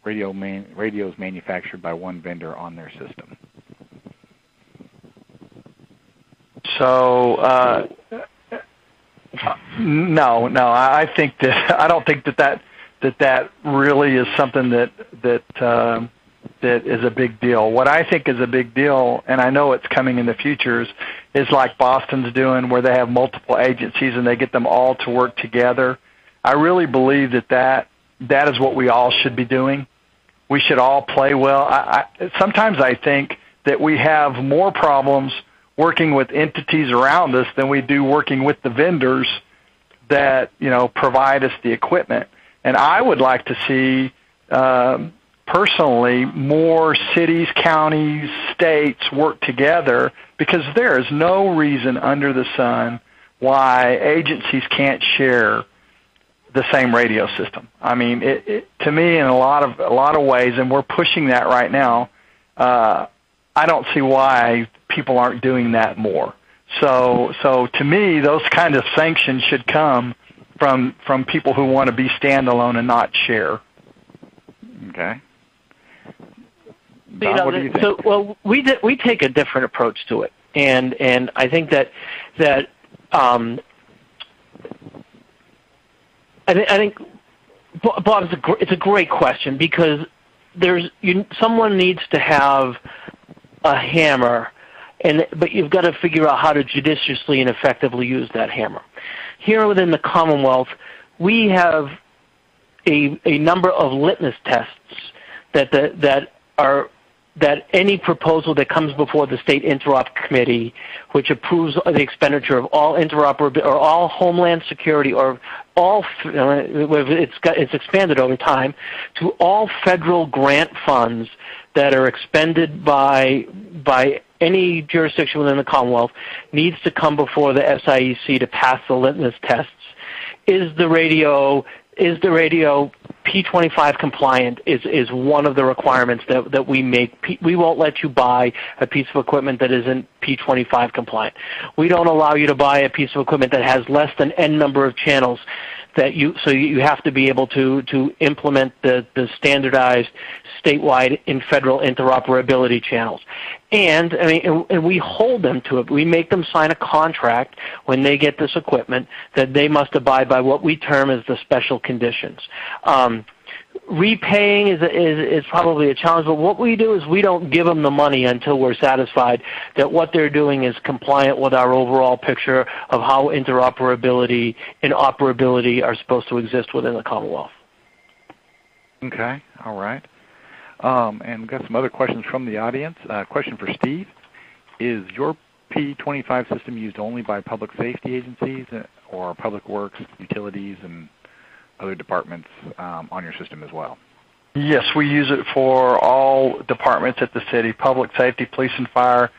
radios manufactured by one vendor on their system? So no, I don't think that really is something that is a big deal. What I think is a big deal, and I know it's coming in the future, is like Boston's doing, where they have multiple agencies and they get them all to work together. I really believe that is what we all should be doing. We should all play well. Sometimes I think that we have more problems working with entities around us than we do working with the vendors that provide us the equipment. And I would like to see personally more cities, counties, states work together, because there is no reason under the sun why agencies can't share the same radio system. I mean, to me, in a lot of ways, and we're pushing that right now, I don't see why people aren't doing that more. So to me, those kind of sanctions should come from people who want to be standalone and not share. Okay. Don, what do you think? So, well, we take a different approach to it, and I think that I think, Bob, it's a great question because someone needs to have a hammer, but you've got to figure out how to judiciously and effectively use that hammer. Here within the Commonwealth, we have a number of litmus tests that any proposal that comes before the State Interop Committee, which approves the expenditure of all interoperability or all homeland security or all, it's expanded over time to all federal grant funds that are expended by any jurisdiction within the Commonwealth, needs to come before the SIEC to pass the litmus tests. Is the radio P25 compliant is one of the requirements that we make. We won't let you buy a piece of equipment that isn't P25 compliant. We don't allow you to buy a piece of equipment that has less than N number of channels. So you have to be able to implement the standardized statewide and federal interoperability channels. And we hold them to it. We make them sign a contract when they get this equipment that they must abide by what we term as the special conditions. Repaying is probably a challenge, but what we do is we don't give them the money until we're satisfied that what they're doing is compliant with our overall picture of how interoperability and operability are supposed to exist within the Commonwealth. Okay, all right. And we've got some other questions from the audience. Question for Steve. Is your P25 system used only by public safety agencies or public works, utilities, and other departments on your system as well? Yes, we use it for all departments at the city, public safety, police and fire,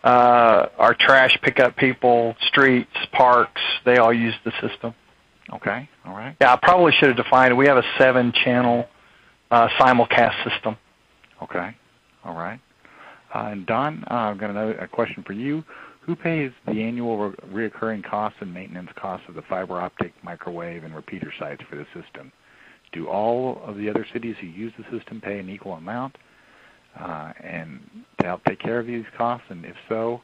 our trash pickup people, streets, parks, they all use the system. Okay, all right. Yeah, I probably should have defined it. We have a 7-channel simulcast system. Okay, all right. And Don, I've got a question for you. Who pays the annual reoccurring costs and maintenance costs of the fiber optic, microwave, and repeater sites for the system? Do all of the other cities who use the system pay an equal amount and to help take care of these costs? And if so,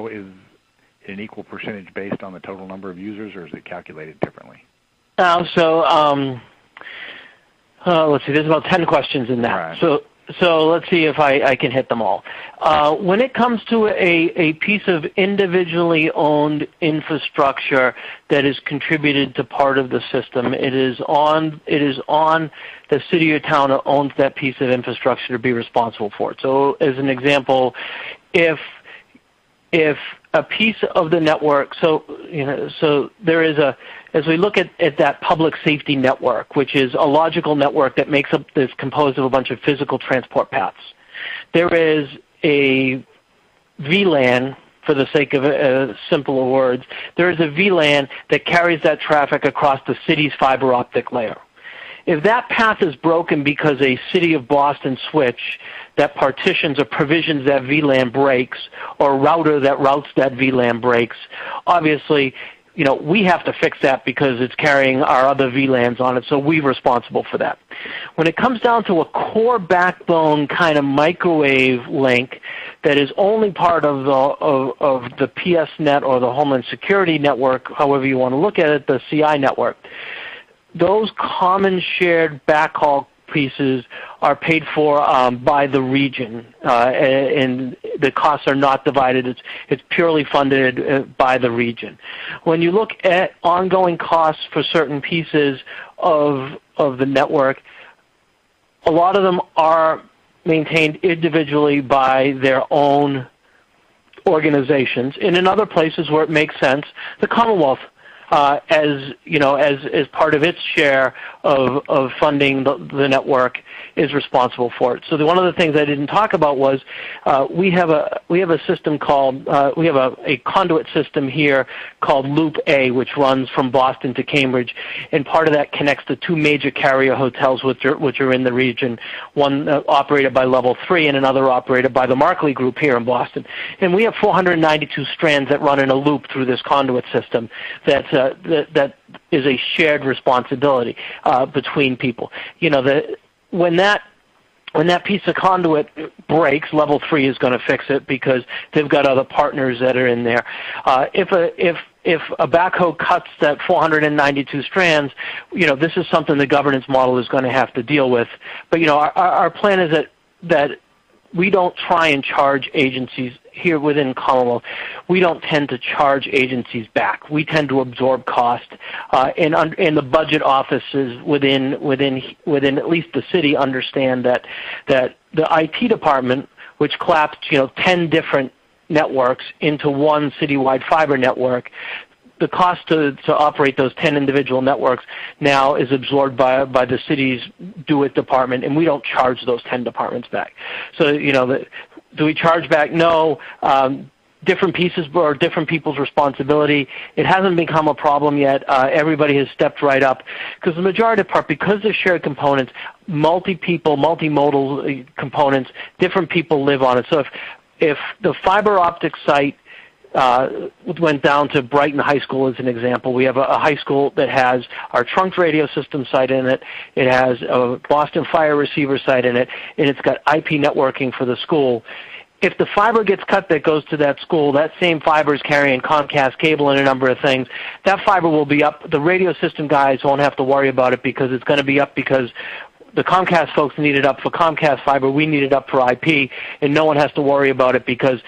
is it an equal percentage based on the total number of users, or is it calculated differently? Let's see. There's about 10 questions in that. Right. So let's see if I can hit them all. When it comes to a piece of individually owned infrastructure that is contributed to part of the system, it is on the city or town that owns that piece of infrastructure to be responsible for it. So as an example, if a piece of the network, so there is as we look at that public safety network, which is a logical network that is composed of a bunch of physical transport paths. There is a VLAN, for the sake of simpler words, there is a VLAN that carries that traffic across the city's fiber optic layer. If that path is broken because a City of Boston switch that partitions or provisions that VLAN breaks, or a router that routes that VLAN breaks, obviously, we have to fix that because it's carrying our other VLANs on it, so we're responsible for that. When it comes down to a core backbone kind of microwave link that is only part of the PSNet or the Homeland Security Network, however you want to look at it, the CI network, those common shared backhaul pieces are paid for by the region, and the costs are not divided. It's purely funded by the region. When you look at ongoing costs for certain pieces of the network, a lot of them are maintained individually by their own organizations, and in other places where it makes sense, the Commonwealth, as part of its share of funding the network, is responsible for it. So one of the things I didn't talk about was we have a system called we have a conduit system here called Loop A, which runs from Boston to Cambridge, and part of that connects to two major carrier hotels which are in the region. One operated by Level 3 and another operated by the Markley Group here in Boston. And we have 492 strands that run in a loop through this conduit system that is a shared responsibility between people. When that piece of conduit breaks, level 3 is going to fix it because they've got other partners that are in there. If a backhoe cuts that 492 strands, this is something the governance model is going to have to deal with. But our plan is that we don't try and charge agencies here within Commonwealth. We don't tend to charge agencies back. We tend to absorb cost, and the budget offices within at least the city understand that the IT department, which collapsed 10 different networks into one citywide fiber network, the cost to operate those 10 individual networks now is absorbed by the city's do-it department, and we don't charge those 10 departments back. So, do we charge back? No. Different pieces or different people's responsibility. It hasn't become a problem yet. Everybody has stepped right up because the majority of part, because they're shared components, multi-people, multimodal components, different people live on it. So if the fiber optic site went down to Brighton High School as an example. We have a high school that has our trunked radio system site in it. It has a Boston Fire receiver site in it, and it's got IP networking for the school. If the fiber gets cut that goes to that school, that same fiber is carrying Comcast cable and a number of things. That fiber will be up. The radio system guys won't have to worry about it because it's going to be up because the Comcast folks need it up for Comcast fiber. We need it up for IP, and no one has to worry about it because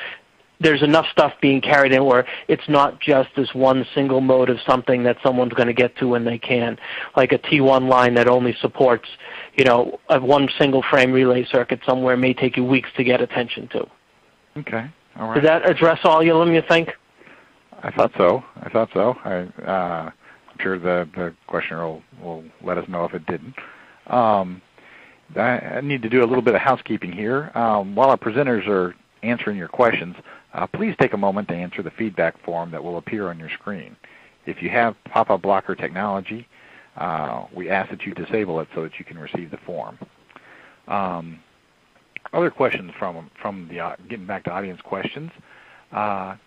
there's enough stuff being carried in where it's not just this one single mode of something that someone's going to get to when they can, like a T1 line that only supports, a one single frame relay circuit somewhere may take you weeks to get attention to. Okay, all right. Did that address all you think? I thought so. I'm sure the questioner will let us know if it didn't. I need to do a little bit of housekeeping here. While our presenters are answering your questions, please take a moment to answer the feedback form that will appear on your screen. If you have pop-up blocker technology, we ask that you disable it so that you can receive the form. Other questions from the getting back to audience questions. One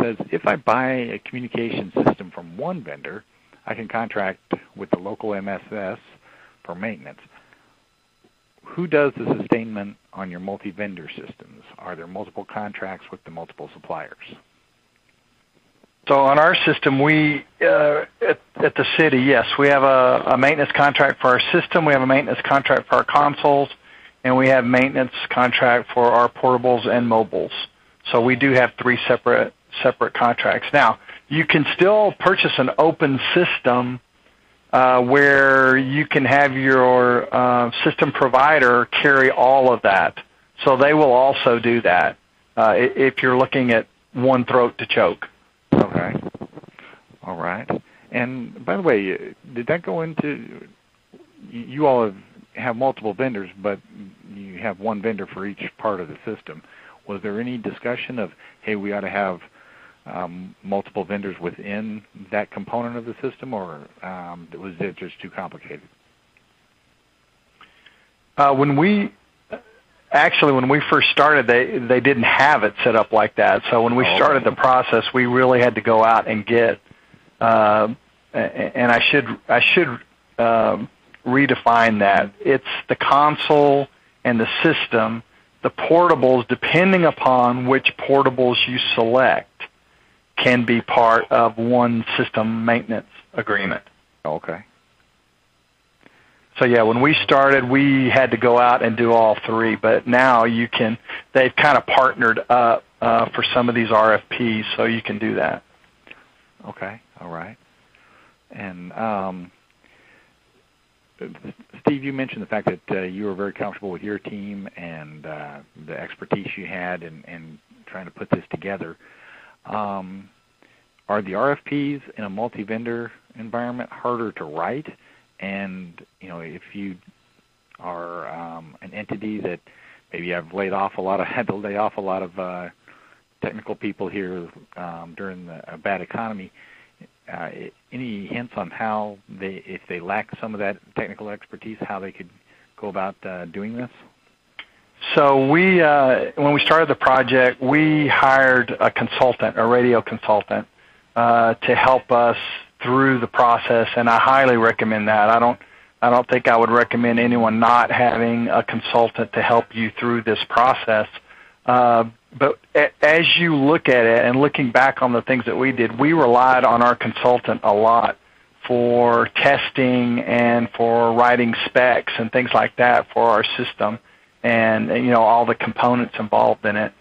says, if I buy a communication system from one vendor, I can contract with the local MSS for maintenance. Who does the sustainment on your multi-vendor systems? Are there multiple contracts with the multiple suppliers? So on our system, we at the city, yes, we have a maintenance contract for our system. We have a maintenance contract for our consoles, and we have maintenance contract for our portables and mobiles. So we do have three separate contracts. Now, you can still purchase an open system where you can have your system provider carry all of that. So they will also do that if you're looking at one throat to choke. Okay. All right. And by the way, did that go into, you all have multiple vendors, but you have one vendor for each part of the system. Was there any discussion of, hey, we ought to have multiple vendors within that component of the system, or was it just too complicated? When we first started, they didn't have it set up like that. So when we started the process, we really had to go out and get, and I should redefine that. It's the console and the system. The portables, depending upon which portables you select, can be part of one system maintenance agreement. Okay. So yeah, when we started, we had to go out and do all three, but now they've kind of partnered up for some of these RFPs, so you can do that. Okay, all right. And Steve, you mentioned the fact that you were very comfortable with your team and the expertise you had in trying to put this together. Are the RFPs in a multi-vendor environment harder to write? And if you are an entity that maybe had to lay off a lot of technical people here during a bad economy, any hints on how if they lack some of that technical expertise, how they could go about doing this? So when we started the project, we hired a consultant, a radio consultant, to help us through the process, and I highly recommend that. I I don't think I would recommend anyone not having a consultant to help you through this process. But as you look at it and looking back on the things that we did, we relied on our consultant a lot for testing and for writing specs and things like that for our system, and all the components involved in it.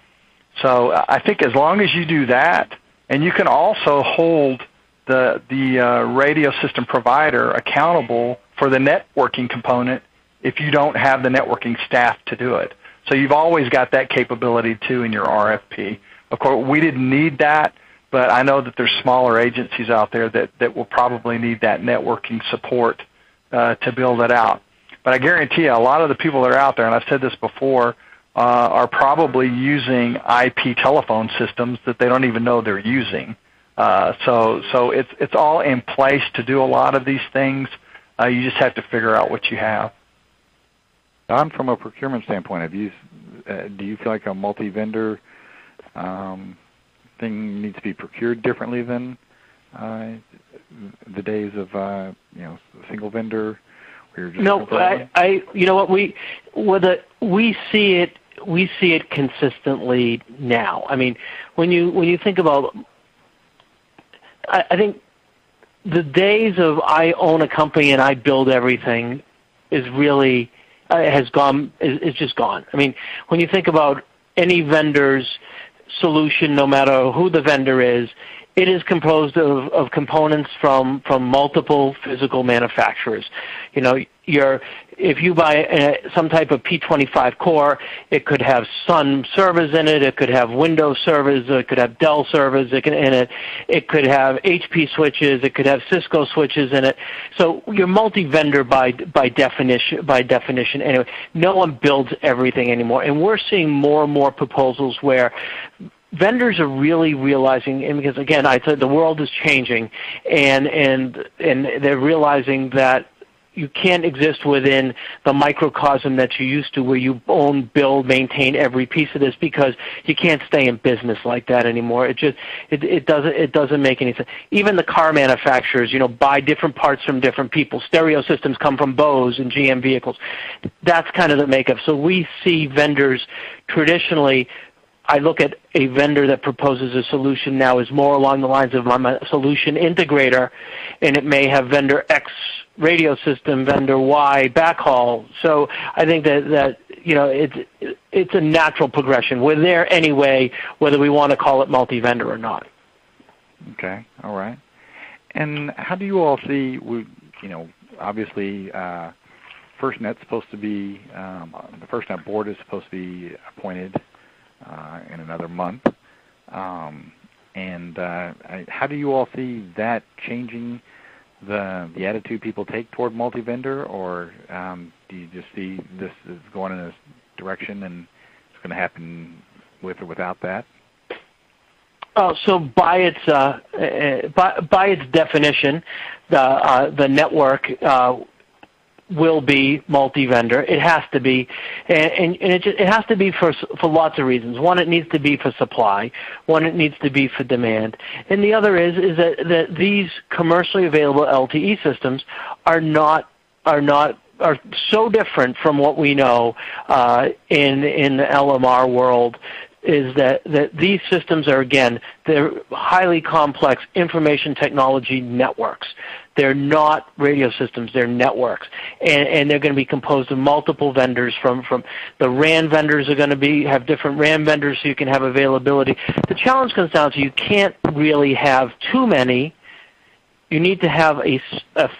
So I think as long as you do that, and you can also hold the radio system provider accountable for the networking component if you don't have the networking staff to do it. So you've always got that capability too in your RFP. Of course, we didn't need that, but I know that there's smaller agencies out there that will probably need that networking support to build it out. But I guarantee you, a lot of the people that are out there, and I've said this before, are probably using IP telephone systems that they don't even know they're using. So it's all in place to do a lot of these things. You just have to figure out what you have. Don, from a procurement standpoint, do you feel like a multi-vendor thing needs to be procured differently than the days of single vendor? No, we see it consistently now. I mean, when you think about, I think the days of I own a company and I build everything is really is just gone. I mean, when you think about any vendor's solution, no matter who the vendor is, it is composed of components from multiple physical manufacturers. If you buy some type of P25 core, it could have Sun servers in it. It could have Windows servers. It could have Dell servers in it. It could have HP switches. It could have Cisco switches in it. So you're multi-vendor by definition. Anyway, no one builds everything anymore, and we're seeing more and more proposals where vendors are really realizing, and because again, I said the world is changing, and they're realizing that you can't exist within the microcosm that you used to, where you own, build, maintain every piece of this, because you can't stay in business like that anymore. It doesn't make any sense. Even the car manufacturers, buy different parts from different people. Stereo systems come from Bose and GM vehicles. That's kind of the makeup. So we see vendors traditionally. I look at a vendor that proposes a solution now as more along the lines of I'm a solution integrator, and it may have vendor X radio system, vendor Y backhaul. So I think that it's a natural progression. We're there anyway, whether we want to call it multi-vendor or not. Okay, all right. And how do you all see? Obviously, FirstNet's supposed to be the FirstNet board is supposed to be appointed in another month. How do you all see that changing the attitude people take toward multi-vendor, or do you just see this is going in this direction and it's going to happen with or without that? So by its definition, the network will be multi-vendor. It has to be, and it has to be for lots of reasons. One, it needs to be for supply. One, it needs to be for demand. And the other is that these commercially available LTE systems are so different from what we know in the LMR world. Is that these systems are, again, they're highly complex information technology networks. They're not radio systems, they're networks. And they're going to be composed of multiple vendors. From the RAN vendors are going to have different RAN vendors so you can have availability. The challenge comes down to you can't really have too many. You need to have a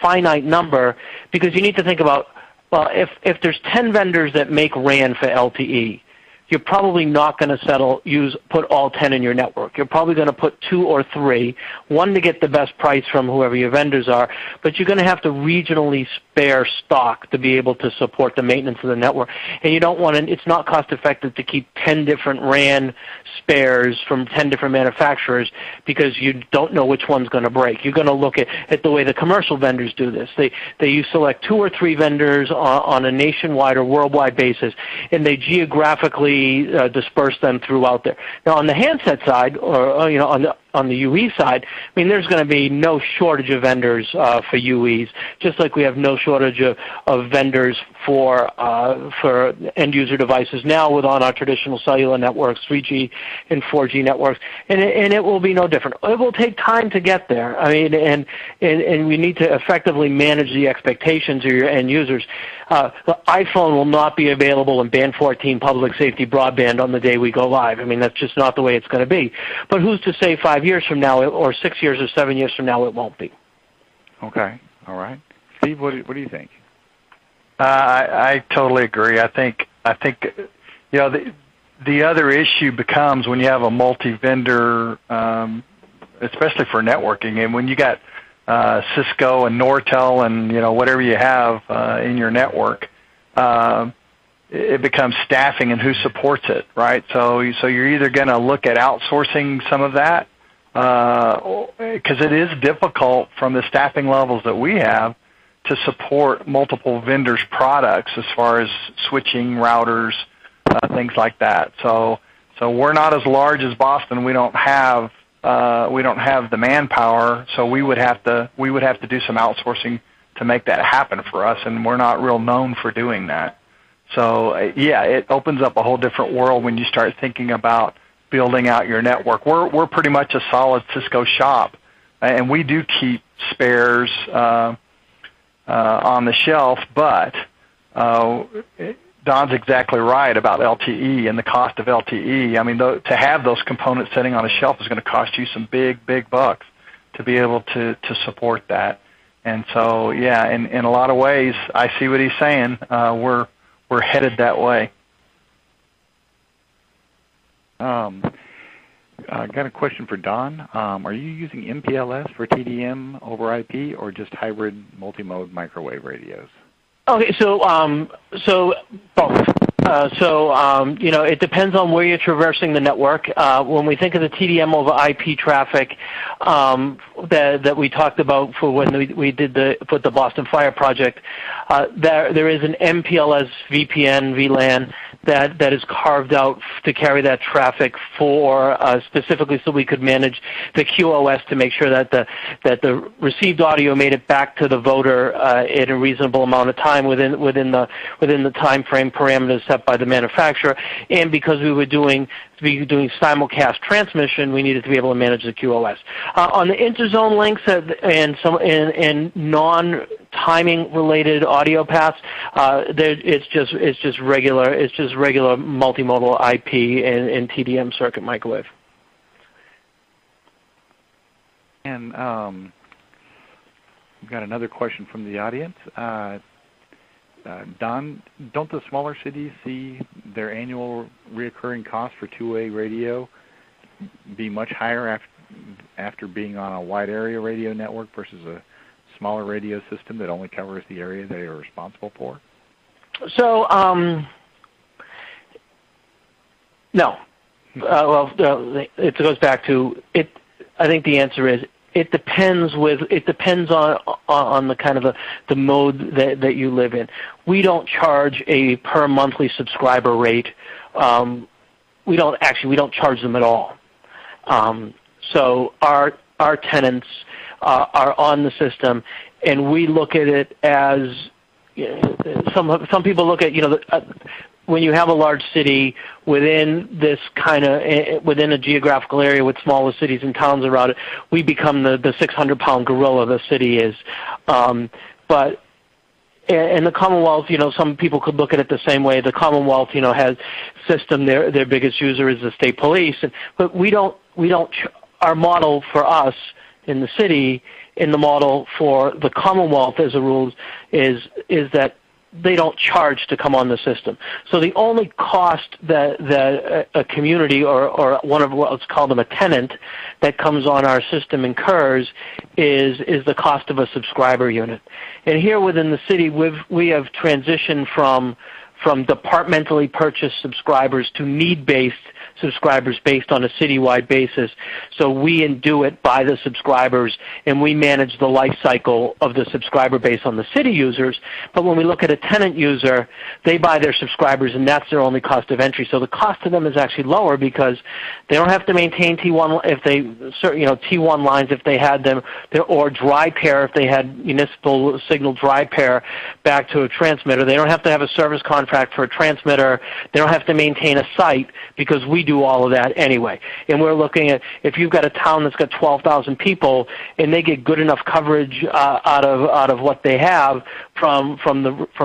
finite number, because you need to think about, well, if there's 10 vendors that make RAN for LTE, you're probably not going to put all 10 in your network. You're probably going to put 2 or 3, one to get the best price from whoever your vendors are, but you're going to have to regionally spare stock to be able to support the maintenance of the network. And you don't want to, it's not cost effective to keep 10 different RAN spares from 10 different manufacturers, because you don't know which one's going to break. You're going to look at the way the commercial vendors do this. You select 2 or 3 vendors on a nationwide or worldwide basis, and they geographically disperse them throughout there. Now, on the handset side, or on the UE side, I mean, there's going to be no shortage of vendors for UEs, just like we have no shortage of vendors for end user devices now on our traditional cellular networks, 3G and 4G networks, and it will be no different. It will take time to get there. I mean, and we need to effectively manage the expectations of your end users. The iPhone will not be available in Band 14 public safety broadband on the day we go live. I mean, that's just not the way it's going to be. But who's to say 5 years from now, or 6 years or 7 years from now, it won't be? Okay. All right. Steve, what do you think? I totally agree. I think the other issue becomes when you have a multi-vendor, especially for networking, and when you got Cisco and Nortel and whatever you have in your network, it becomes staffing and who supports it, right? So you're either going to look at outsourcing some of that, because it is difficult from the staffing levels that we have to support multiple vendors' products as far as switching, routers, things like that. So we're not as large as Boston. We don't have the manpower, so we would have to do some outsourcing to make that happen for us, and we're not real known for doing that. So yeah, it opens up a whole different world when you start thinking about building out your network. We're pretty much a solid Cisco shop, and we do keep spares on the shelf, but Don's exactly right about LTE and the cost of LTE. I mean, to have those components sitting on a shelf is going to cost you some big bucks to be able to support that. And so, yeah, in a lot of ways, I see what he's saying. We're headed that way. I got a question for Don. Are you using MPLS for TDM over IP or just hybrid multimode microwave radios? Okay, so both. It depends on where you're traversing the network. When we think of the TDM over IP traffic that we talked about for when we did the Boston Fire project, there is an MPLS VPN VLAN that is carved out to carry that traffic for specifically so we could manage the QoS to make sure that the received audio made it back to the voter in a reasonable amount of time within the time frame parameters set by the manufacturer. And because we were doing simulcast transmission, we needed to be able to manage the QoS. On the interzone links and non-timing related audio paths, it's just regular multimodal IP and TDM circuit microwave. And we've got another question from the audience. Don, don't the smaller cities see their annual reoccurring cost for two-way radio be much higher after being on a wide area radio network versus a smaller radio system that only covers the area they are responsible for? So, no. It goes back to it. I think the answer is it depends on the kind of the mode that you live in. We don't charge a per monthly subscriber rate. We don't charge them at all. So our tenants are on the system, and we look at it as some people look at when you have a large city within a geographical area with smaller cities and towns around it, we become the 600-pound gorilla the city is. But in the Commonwealth, some people could look at it the same way. The Commonwealth, has system. Their biggest user is the state police, but we don't. Our model for us in the city, in the model for the Commonwealth as a rule, is that they don't charge to come on the system. So the only cost that a community or one of what's called a tenant that comes on our system incurs is the cost of a subscriber unit. And here within the city, we have transitioned from departmentally purchased subscribers to need-based subscribers based on a citywide basis. So we do it by the subscribers, and we manage the life cycle of the subscriber base on the city users. But when we look at a tenant user, they buy their subscribers, and that's their only cost of entry. So the cost to them is actually lower because they don't have to maintain T1 if they, T1 lines if they had them, or dry pair if they had municipal signal dry pair back to a transmitter. They don't have to have a service contract for a transmitter. They don't have to maintain a site because we do all of that anyway. And we're looking at if you've got a town that's got 12,000 people and they get good enough coverage out of what they have from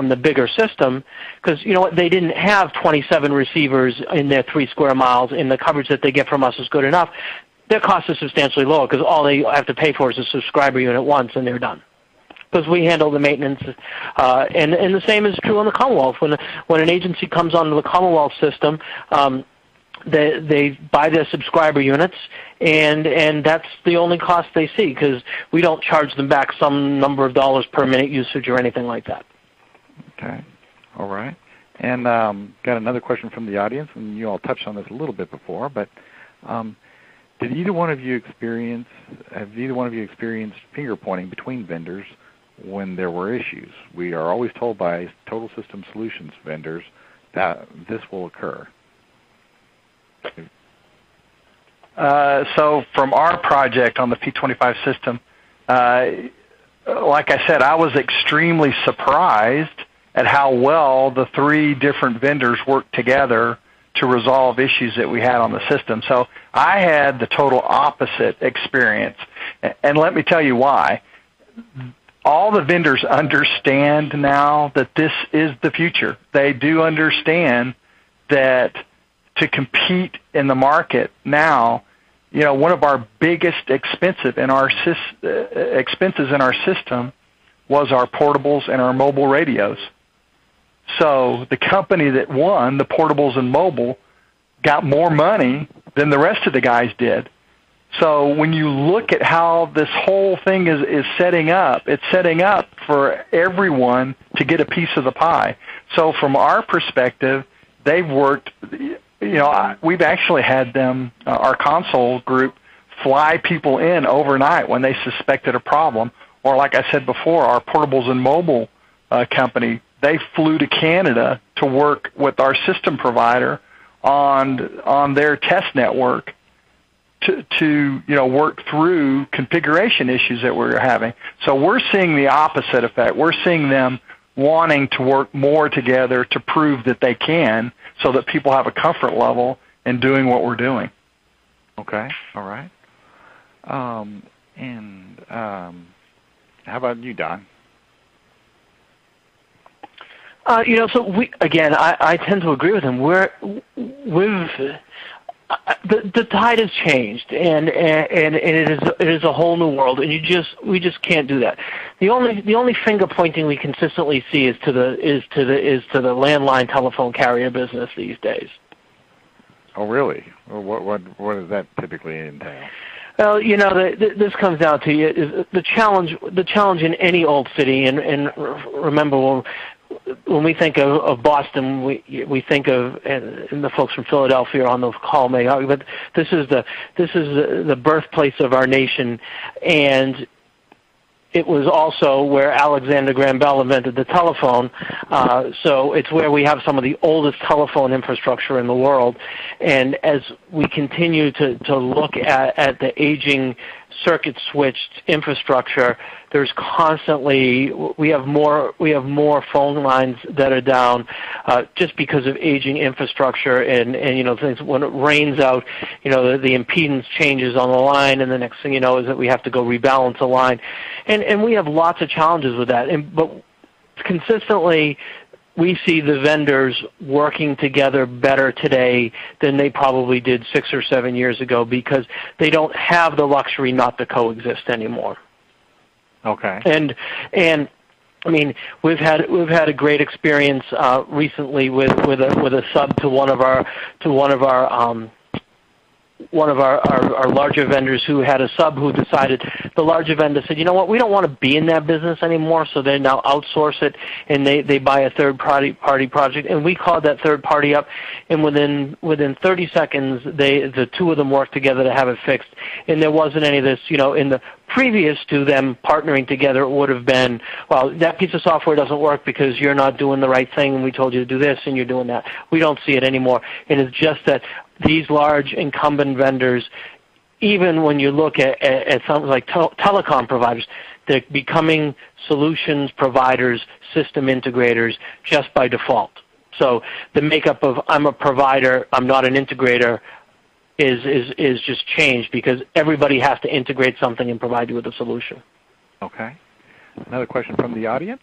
the bigger system, because you know what, they didn't have 27 receivers in their 3 square miles, and the coverage that they get from us is good enough. Their cost is substantially lower because all they have to pay for is a subscriber unit once, and they're done. Because we handle the maintenance, and the same is true on the Commonwealth. When an agency comes onto the Commonwealth system, they buy their subscriber units, and that's the only cost they see because we don't charge them back some number of dollars per minute usage or anything like that. Okay, all right. And got another question from the audience, and you all touched on this a little bit before, but have either one of you experienced finger pointing between vendors when there were issues? We are always told by Total System Solutions vendors that this will occur. So from our project on the P25 system, like I said, I was extremely surprised at how well the 3 different vendors worked together to resolve issues that we had on the system. So I had the total opposite experience. And let me tell you why. All the vendors understand now that this is the future. They do understand that to compete in the market now, one of our biggest expenses in our system was our portables and our mobile radios. So the company that won the portables and mobile got more money than the rest of the guys did. So when you look at how this whole thing is setting up, it's setting up for everyone to get a piece of the pie. So from our perspective, they've worked, we've actually had them, our console group, fly people in overnight when they suspected a problem. Or like I said before, our portables and mobile company, they flew to Canada to work with our system provider on their test network to work through configuration issues that we were having. So we're seeing the opposite effect. We're seeing them wanting to work more together to prove that they can, so that people have a comfort level in doing what we're doing. Okay, all right. How about you, Don? So I tend to agree with him. The tide has changed, and it is a whole new world, and we just can't do that. The only finger pointing we consistently see is to the landline telephone carrier business these days. Oh, really? Well, what does that typically entail? Well, this comes down to the challenge in any old city, and remember when we think of Boston, we think of, and the folks from Philadelphia are on the call may argue, but this is the birthplace of our nation, and it was also where Alexander Graham Bell invented the telephone. So it's where we have some of the oldest telephone infrastructure in the world. And as we continue to look at the aging circuit switched infrastructure, there's constantly we have more phone lines that are down just because of aging infrastructure and things. When it rains out, the impedance changes on the line, and the next thing you know is that we have to go rebalance a line, and we have lots of challenges with that. But consistently, we see the vendors working together better today than they probably did 6 or 7 years ago because they don't have the luxury not to coexist anymore. Okay. And I mean, we've had a great experience recently with a sub to one of our one of our larger vendors who had a sub who decided, the larger vendor said, you know what, we don't want to be in that business anymore, so they now outsource it, and they buy a third-party project. And we called that third party up, and within 30 seconds, the two of them worked together to have it fixed. And there wasn't any of this, in the previous to them partnering together, it would have been, well, that piece of software doesn't work because you're not doing the right thing, and we told you to do this, and you're doing that. We don't see it anymore. And it's just that these large incumbent vendors, even when you look at something like telecom providers, they're becoming solutions providers, system integrators just by default. So the makeup of I'm a provider, I'm not an integrator is just changed because everybody has to integrate something and provide you with a solution. Okay. Another question from the audience.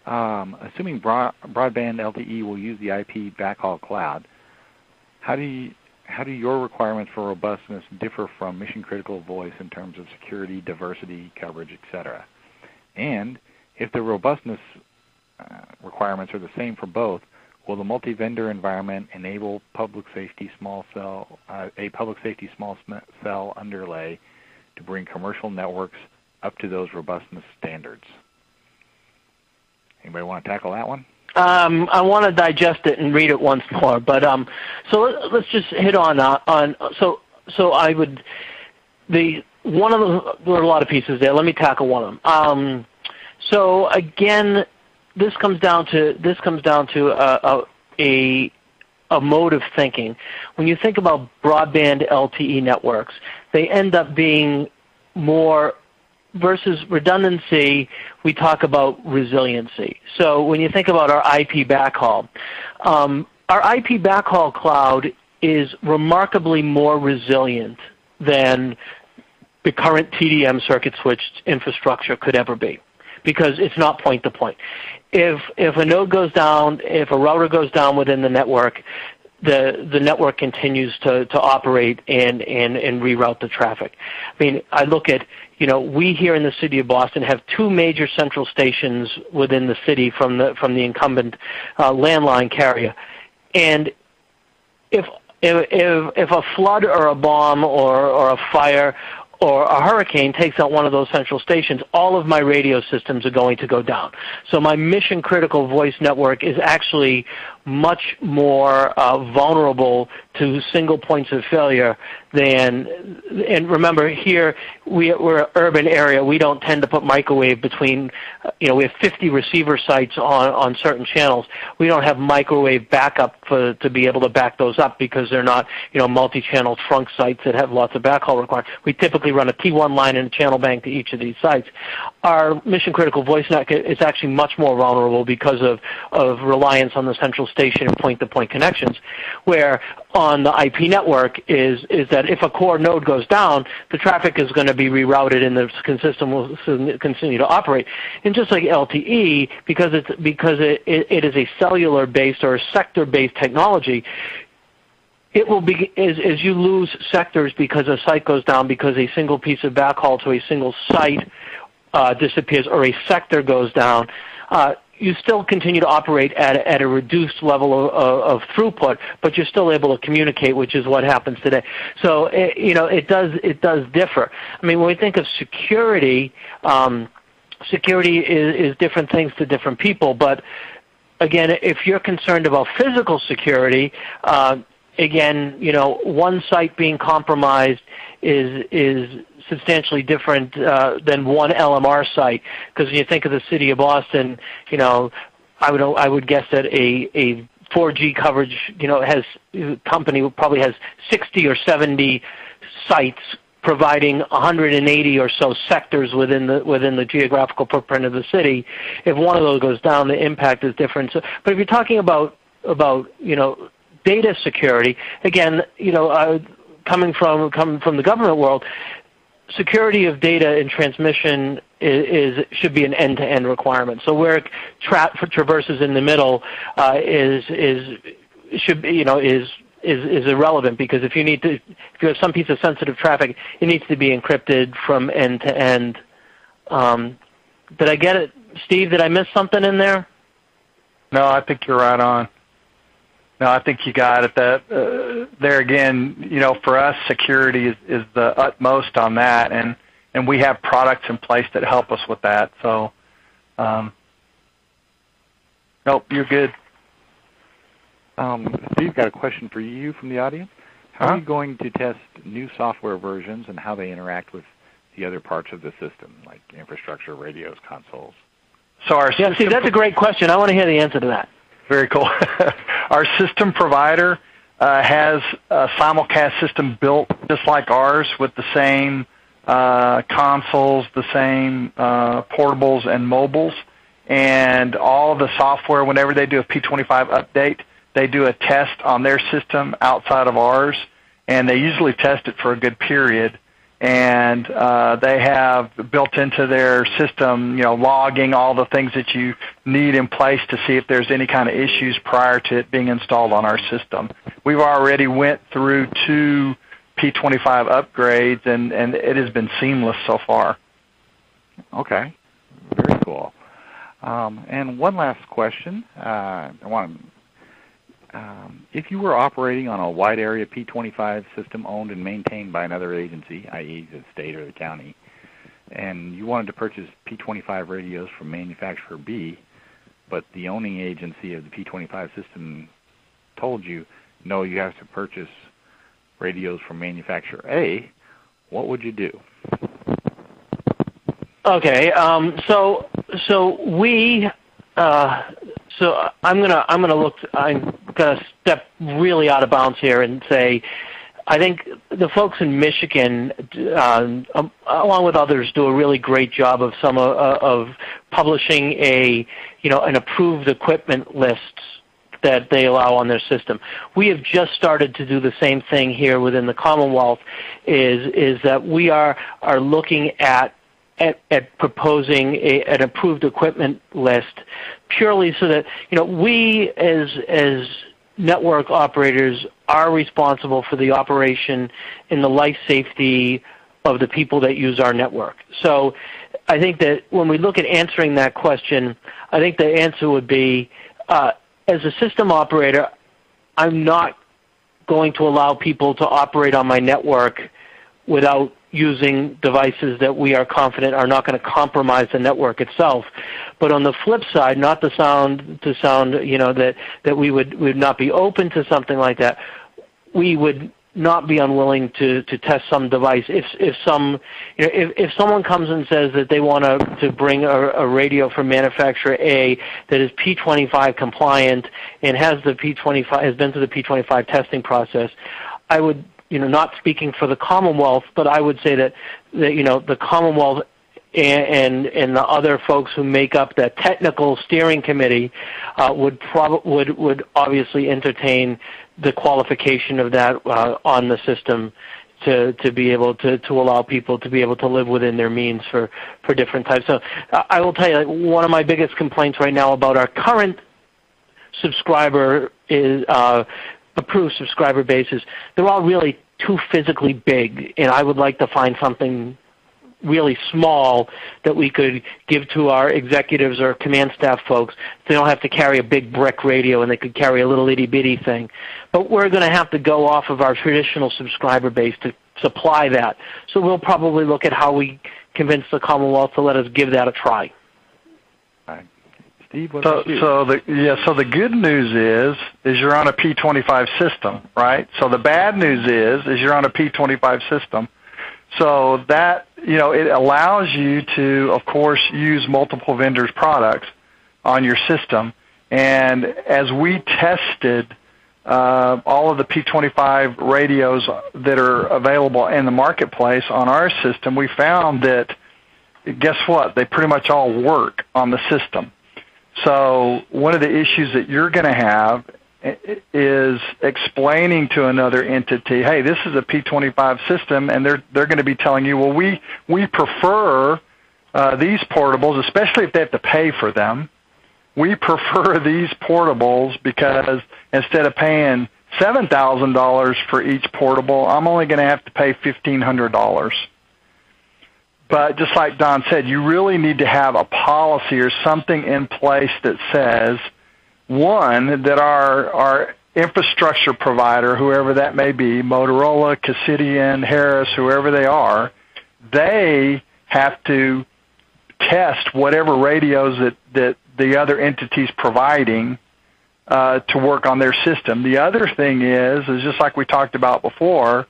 Assuming broadband LTE will use the IP backhaul cloud, how do your requirements for robustness differ from mission-critical voice in terms of security, diversity, coverage, etc.? And if the robustness requirements are the same for both, will the multi-vendor environment enable a public safety small cell underlay to bring commercial networks up to those robustness standards? Anybody want to tackle that one? I want to digest it and read it once more, but so let's just hit on so I would there are a lot of pieces there. Let me tackle one of them. So again, this comes down to a mode of thinking. When you think about broadband LTE networks, they end up being more. Versus redundancy, we talk about resiliency. So when you think about our IP backhaul, our IP backhaul cloud is remarkably more resilient than the current TDM circuit switched infrastructure could ever be, because it's not point-to-point. If a node goes down, if a router goes down within the network, the network continues to operate and reroute the traffic. I mean, I look at, we here in the city of Boston have two major central stations within the city from the incumbent landline carrier. And if a flood or a bomb or a fire or a hurricane takes out one of those central stations, all of my radio systems are going to go down. So my mission-critical voice network is actually much more vulnerable to single points of failure than, and remember here, we're an urban area. We don't tend to put microwave between, we have 50 receiver sites on certain channels. We don't have microwave backup to be able to back those up because they're not, multi-channel trunk sites that have lots of backhaul requirements. We typically run a T1 line and a channel bank to each of these sites. Our mission-critical voice network is actually much more vulnerable because of reliance on the central station and point-to-point connections, where on the IP network is that if a core node goes down, the traffic is going to be rerouted and the system will continue to operate. And just like LTE, because it is a cellular-based or a sector-based technology, it will be, as you lose sectors because a site goes down, because a single piece of backhaul to a single site disappears or a sector goes down, you still continue to operate at a reduced level of throughput, but you're still able to communicate, which is what happens today. So it does differ. I mean, when we think of security, security is different things to different people. But again, if you're concerned about physical security, again, one site being compromised is substantially different than one LMR site. Because when you think of the city of Boston, I would guess that a 4G coverage, company probably has 60 or 70 sites providing 180 or so sectors within the geographical footprint of the city. If one of those goes down, the impact is different. So, but if you're talking about data security, again, coming from the government world, security of data and transmission should be an end-to-end requirement. So where traverses in the middle is irrelevant, because if you have some piece of sensitive traffic, it needs to be encrypted from end to end. Did I get it, Steve? Did I miss something in there? No, I think you're right on. No, I think you got it. There again, for us, security is the utmost on that, and we have products in place that help us with that. So, nope, you're good. Steve, got a question for you from the audience. How are you going to test new software versions and how they interact with the other parts of the system, like infrastructure, radios, consoles? So see, that's a great question. I want to hear the answer to that. Very cool. Our system provider has a simulcast system built just like ours with the same consoles, the same portables and mobiles, and all of the software. Whenever they do a P25 update, they do a test on their system outside of ours, and they usually test it for a good period. And they have built into their system, logging all the things that you need in place to see if there's any kind of issues prior to it being installed on our system. We've already went through 2 P25 upgrades, and it has been seamless so far. Okay, very cool. And one last question. If you were operating on a wide area P25 system owned and maintained by another agency, i.e. the state or the county, and you wanted to purchase P25 radios from manufacturer B, but the owning agency of the P25 system told you, no, you have to purchase radios from manufacturer A, what would you do? Okay, so I'm gonna step really out of bounds here and say, I think the folks in Michigan, along with others, do a really great job of publishing an approved equipment list that they allow on their system. We have just started to do the same thing here within the Commonwealth. Is that we are looking at proposing an approved equipment list, purely so that we as network operators are responsible for the operation and the life safety of the people that use our network. So I think that when we look at answering that question, I think the answer would be, as a system operator, I'm not going to allow people to operate on my network without using devices that we are confident are not going to compromise the network itself. But on the flip side, not to sound that we would not be open to something like that, we would not be unwilling to test some device. If someone comes and says that they want to bring a radio from manufacturer A that is P25 compliant and has been through the P25 testing process, I would, not speaking for the Commonwealth, but I would say that the Commonwealth and the other folks who make up that technical steering committee would obviously entertain the qualification of that on the system to be able to allow people to be able to live within their means for different types. So I will tell you, one of my biggest complaints right now about our current subscriber is approved subscriber bases. They're all really too physically big, and I would like to find something really small that we could give to our executives or command staff folks. They don't have to carry a big brick radio, and they could carry a little itty-bitty thing. But we're going to have to go off of our traditional subscriber base to supply that. So we'll probably look at how we convince the Commonwealth to let us give that a try. Steve, what about you? So the good news is you're on a P25 system, right? So the bad news is you're on a P25 system. So that, it allows you to, of course, use multiple vendors' products on your system. And as we tested all of the P25 radios that are available in the marketplace on our system, we found that, guess what? They pretty much all work on the system. So one of the issues that you're going to have is explaining to another entity, hey, this is a P25 system, and they're going to be telling you, well, we prefer these portables, especially if they have to pay for them. We prefer these portables because instead of paying $7,000 for each portable, I'm only going to have to pay $1,500. But just like Don said, you really need to have a policy or something in place that says, one, that our infrastructure provider, whoever that may be, Motorola, Cassidian, Harris, whoever they are, they have to test whatever radios that the other entity's providing to work on their system. The other thing is just like we talked about before,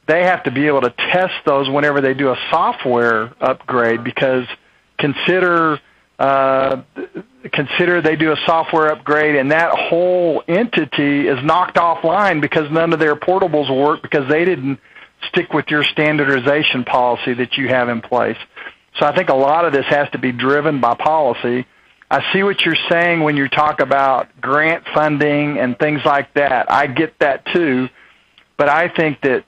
they have to be able to test those whenever they do a software upgrade, because consider they do a software upgrade and that whole entity is knocked offline because none of their portables work because they didn't stick with your standardization policy that you have in place. So I think a lot of this has to be driven by policy. I see what you're saying when you talk about grant funding and things like that. I get that too, but I think that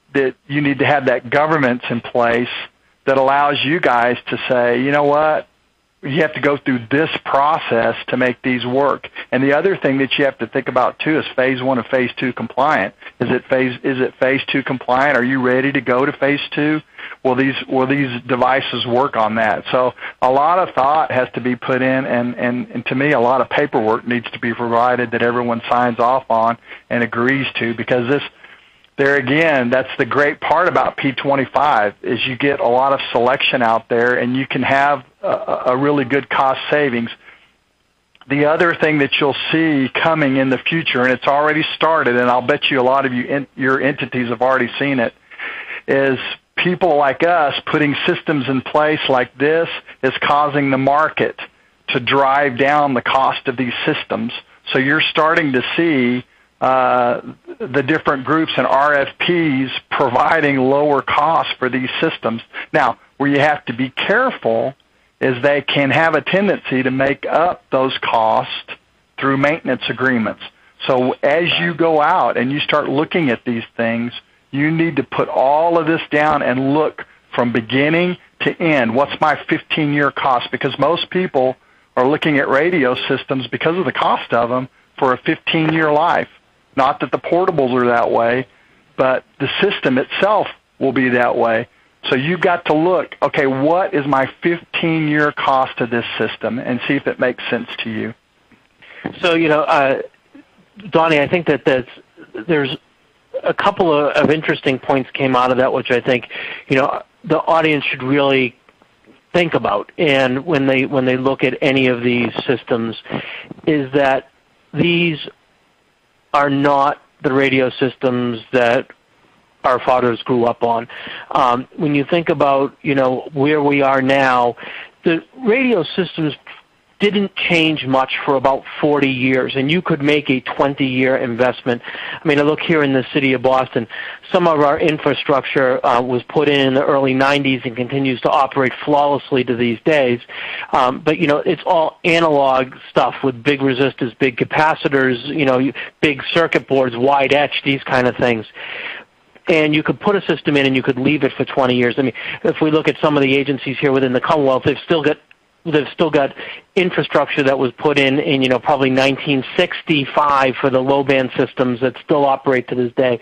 you need to have that governance in place that allows you guys to say, you know what, you have to go through this process to make these work. And the other thing that you have to think about too is phase 1 and phase 2 compliant. Is it phase 2 compliant? Are you ready to go to phase 2? Will these devices work on that? So a lot of thought has to be put in, and to me, a lot of paperwork needs to be provided that everyone signs off on and agrees to, because there again, that's the great part about P25 is you get a lot of selection out there and you can have a really good cost savings. The other thing that you'll see coming in the future, and it's already started, and I'll bet you a lot of your entities have already seen it, is people like us putting systems in place like this is causing the market to drive down the cost of these systems. So you're starting to see the different groups and RFPs providing lower costs for these systems. Now, where you have to be careful is they can have a tendency to make up those costs through maintenance agreements. So as you go out and you start looking at these things, you need to put all of this down and look from beginning to end. What's my 15-year cost? Because most people are looking at radio systems because of the cost of them for a 15-year life. Not that the portables are that way, but the system itself will be that way. So you've got to look, okay, what is my 15-year cost of this system, and see if it makes sense to you. So, Donny, I think that there's a couple of interesting points came out of that, which I think, the audience should really think about, and when they look at any of these systems, is that these are not the radio systems that our fathers grew up on. When you think about, where we are now, the radio systems didn't change much for about 40 years, and you could make a 20-year investment. I mean, I look here in the city of Boston. Some of our infrastructure was put in the early 90s and continues to operate flawlessly to these days. But, it's all analog stuff with big resistors, big capacitors, big circuit boards, wide etch, these kind of things. And you could put a system in and you could leave it for 20 years. I mean, if we look at some of the agencies here within the Commonwealth, they've still got infrastructure that was put in probably 1965 for the low-band systems that still operate to this day.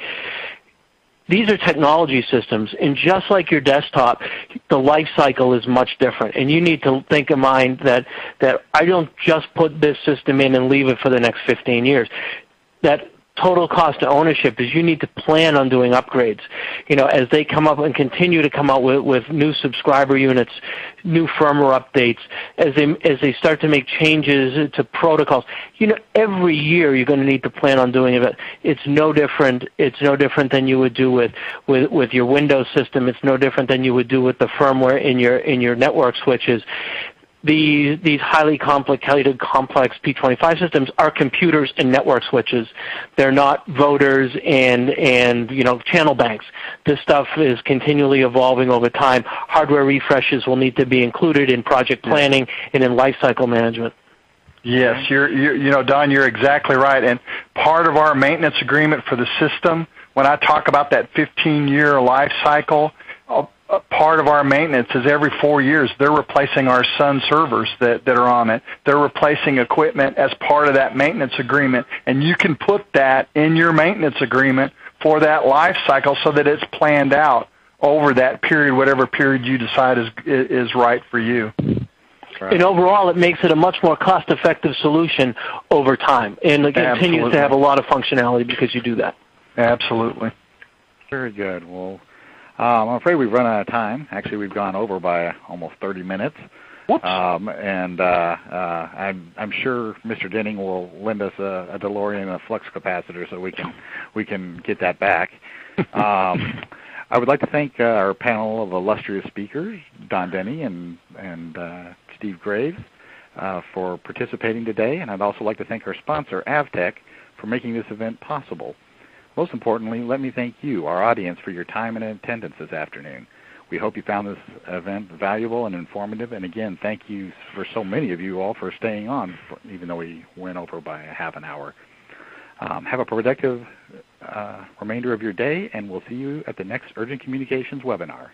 These are technology systems, and just like your desktop, the life cycle is much different. And you need to think in mind that I don't just put this system in and leave it for the next 15 years. That total cost of ownership is you need to plan on doing upgrades. As they come up and continue to come out with new subscriber units, new firmware updates, as they start to make changes to protocols, every year you're going to need to plan on doing it. It's no different. It's no different than you would do with your Windows system. It's no different than you would do with the firmware in your network switches. These highly complicated, complex P25 systems are computers and network switches. They're not voters and channel banks. This stuff is continually evolving over time. Hardware refreshes will need to be included in project planning and in lifecycle management. Yes, Don, you're exactly right. And part of our maintenance agreement for the system, when I talk about that 15-year life cycle, part of our maintenance is every 4 years they're replacing our Sun servers that are on it. They're replacing equipment as part of that maintenance agreement, and you can put that in your maintenance agreement for that life cycle so that it's planned out over that period, whatever period you decide is right for you. Right. And overall, it makes it a much more cost-effective solution over time, and it continues to have a lot of functionality because you do that. Absolutely. Very good. Well, I'm afraid we've run out of time. Actually, we've gone over by almost 30 minutes. Whoops. I'm sure Mr. Denning will lend us a DeLorean and a flux capacitor so we can get that back. I would like to thank our panel of illustrious speakers, Don Denny and Steve Graves, for participating today. And I'd also like to thank our sponsor, Avtec, for making this event possible. Most importantly, let me thank you, our audience, for your time and attendance this afternoon. We hope you found this event valuable and informative. And again, thank you for so many of you all for staying on, even though we went over by a half an hour. Have a productive remainder of your day, and we'll see you at the next Urgent Communications webinar.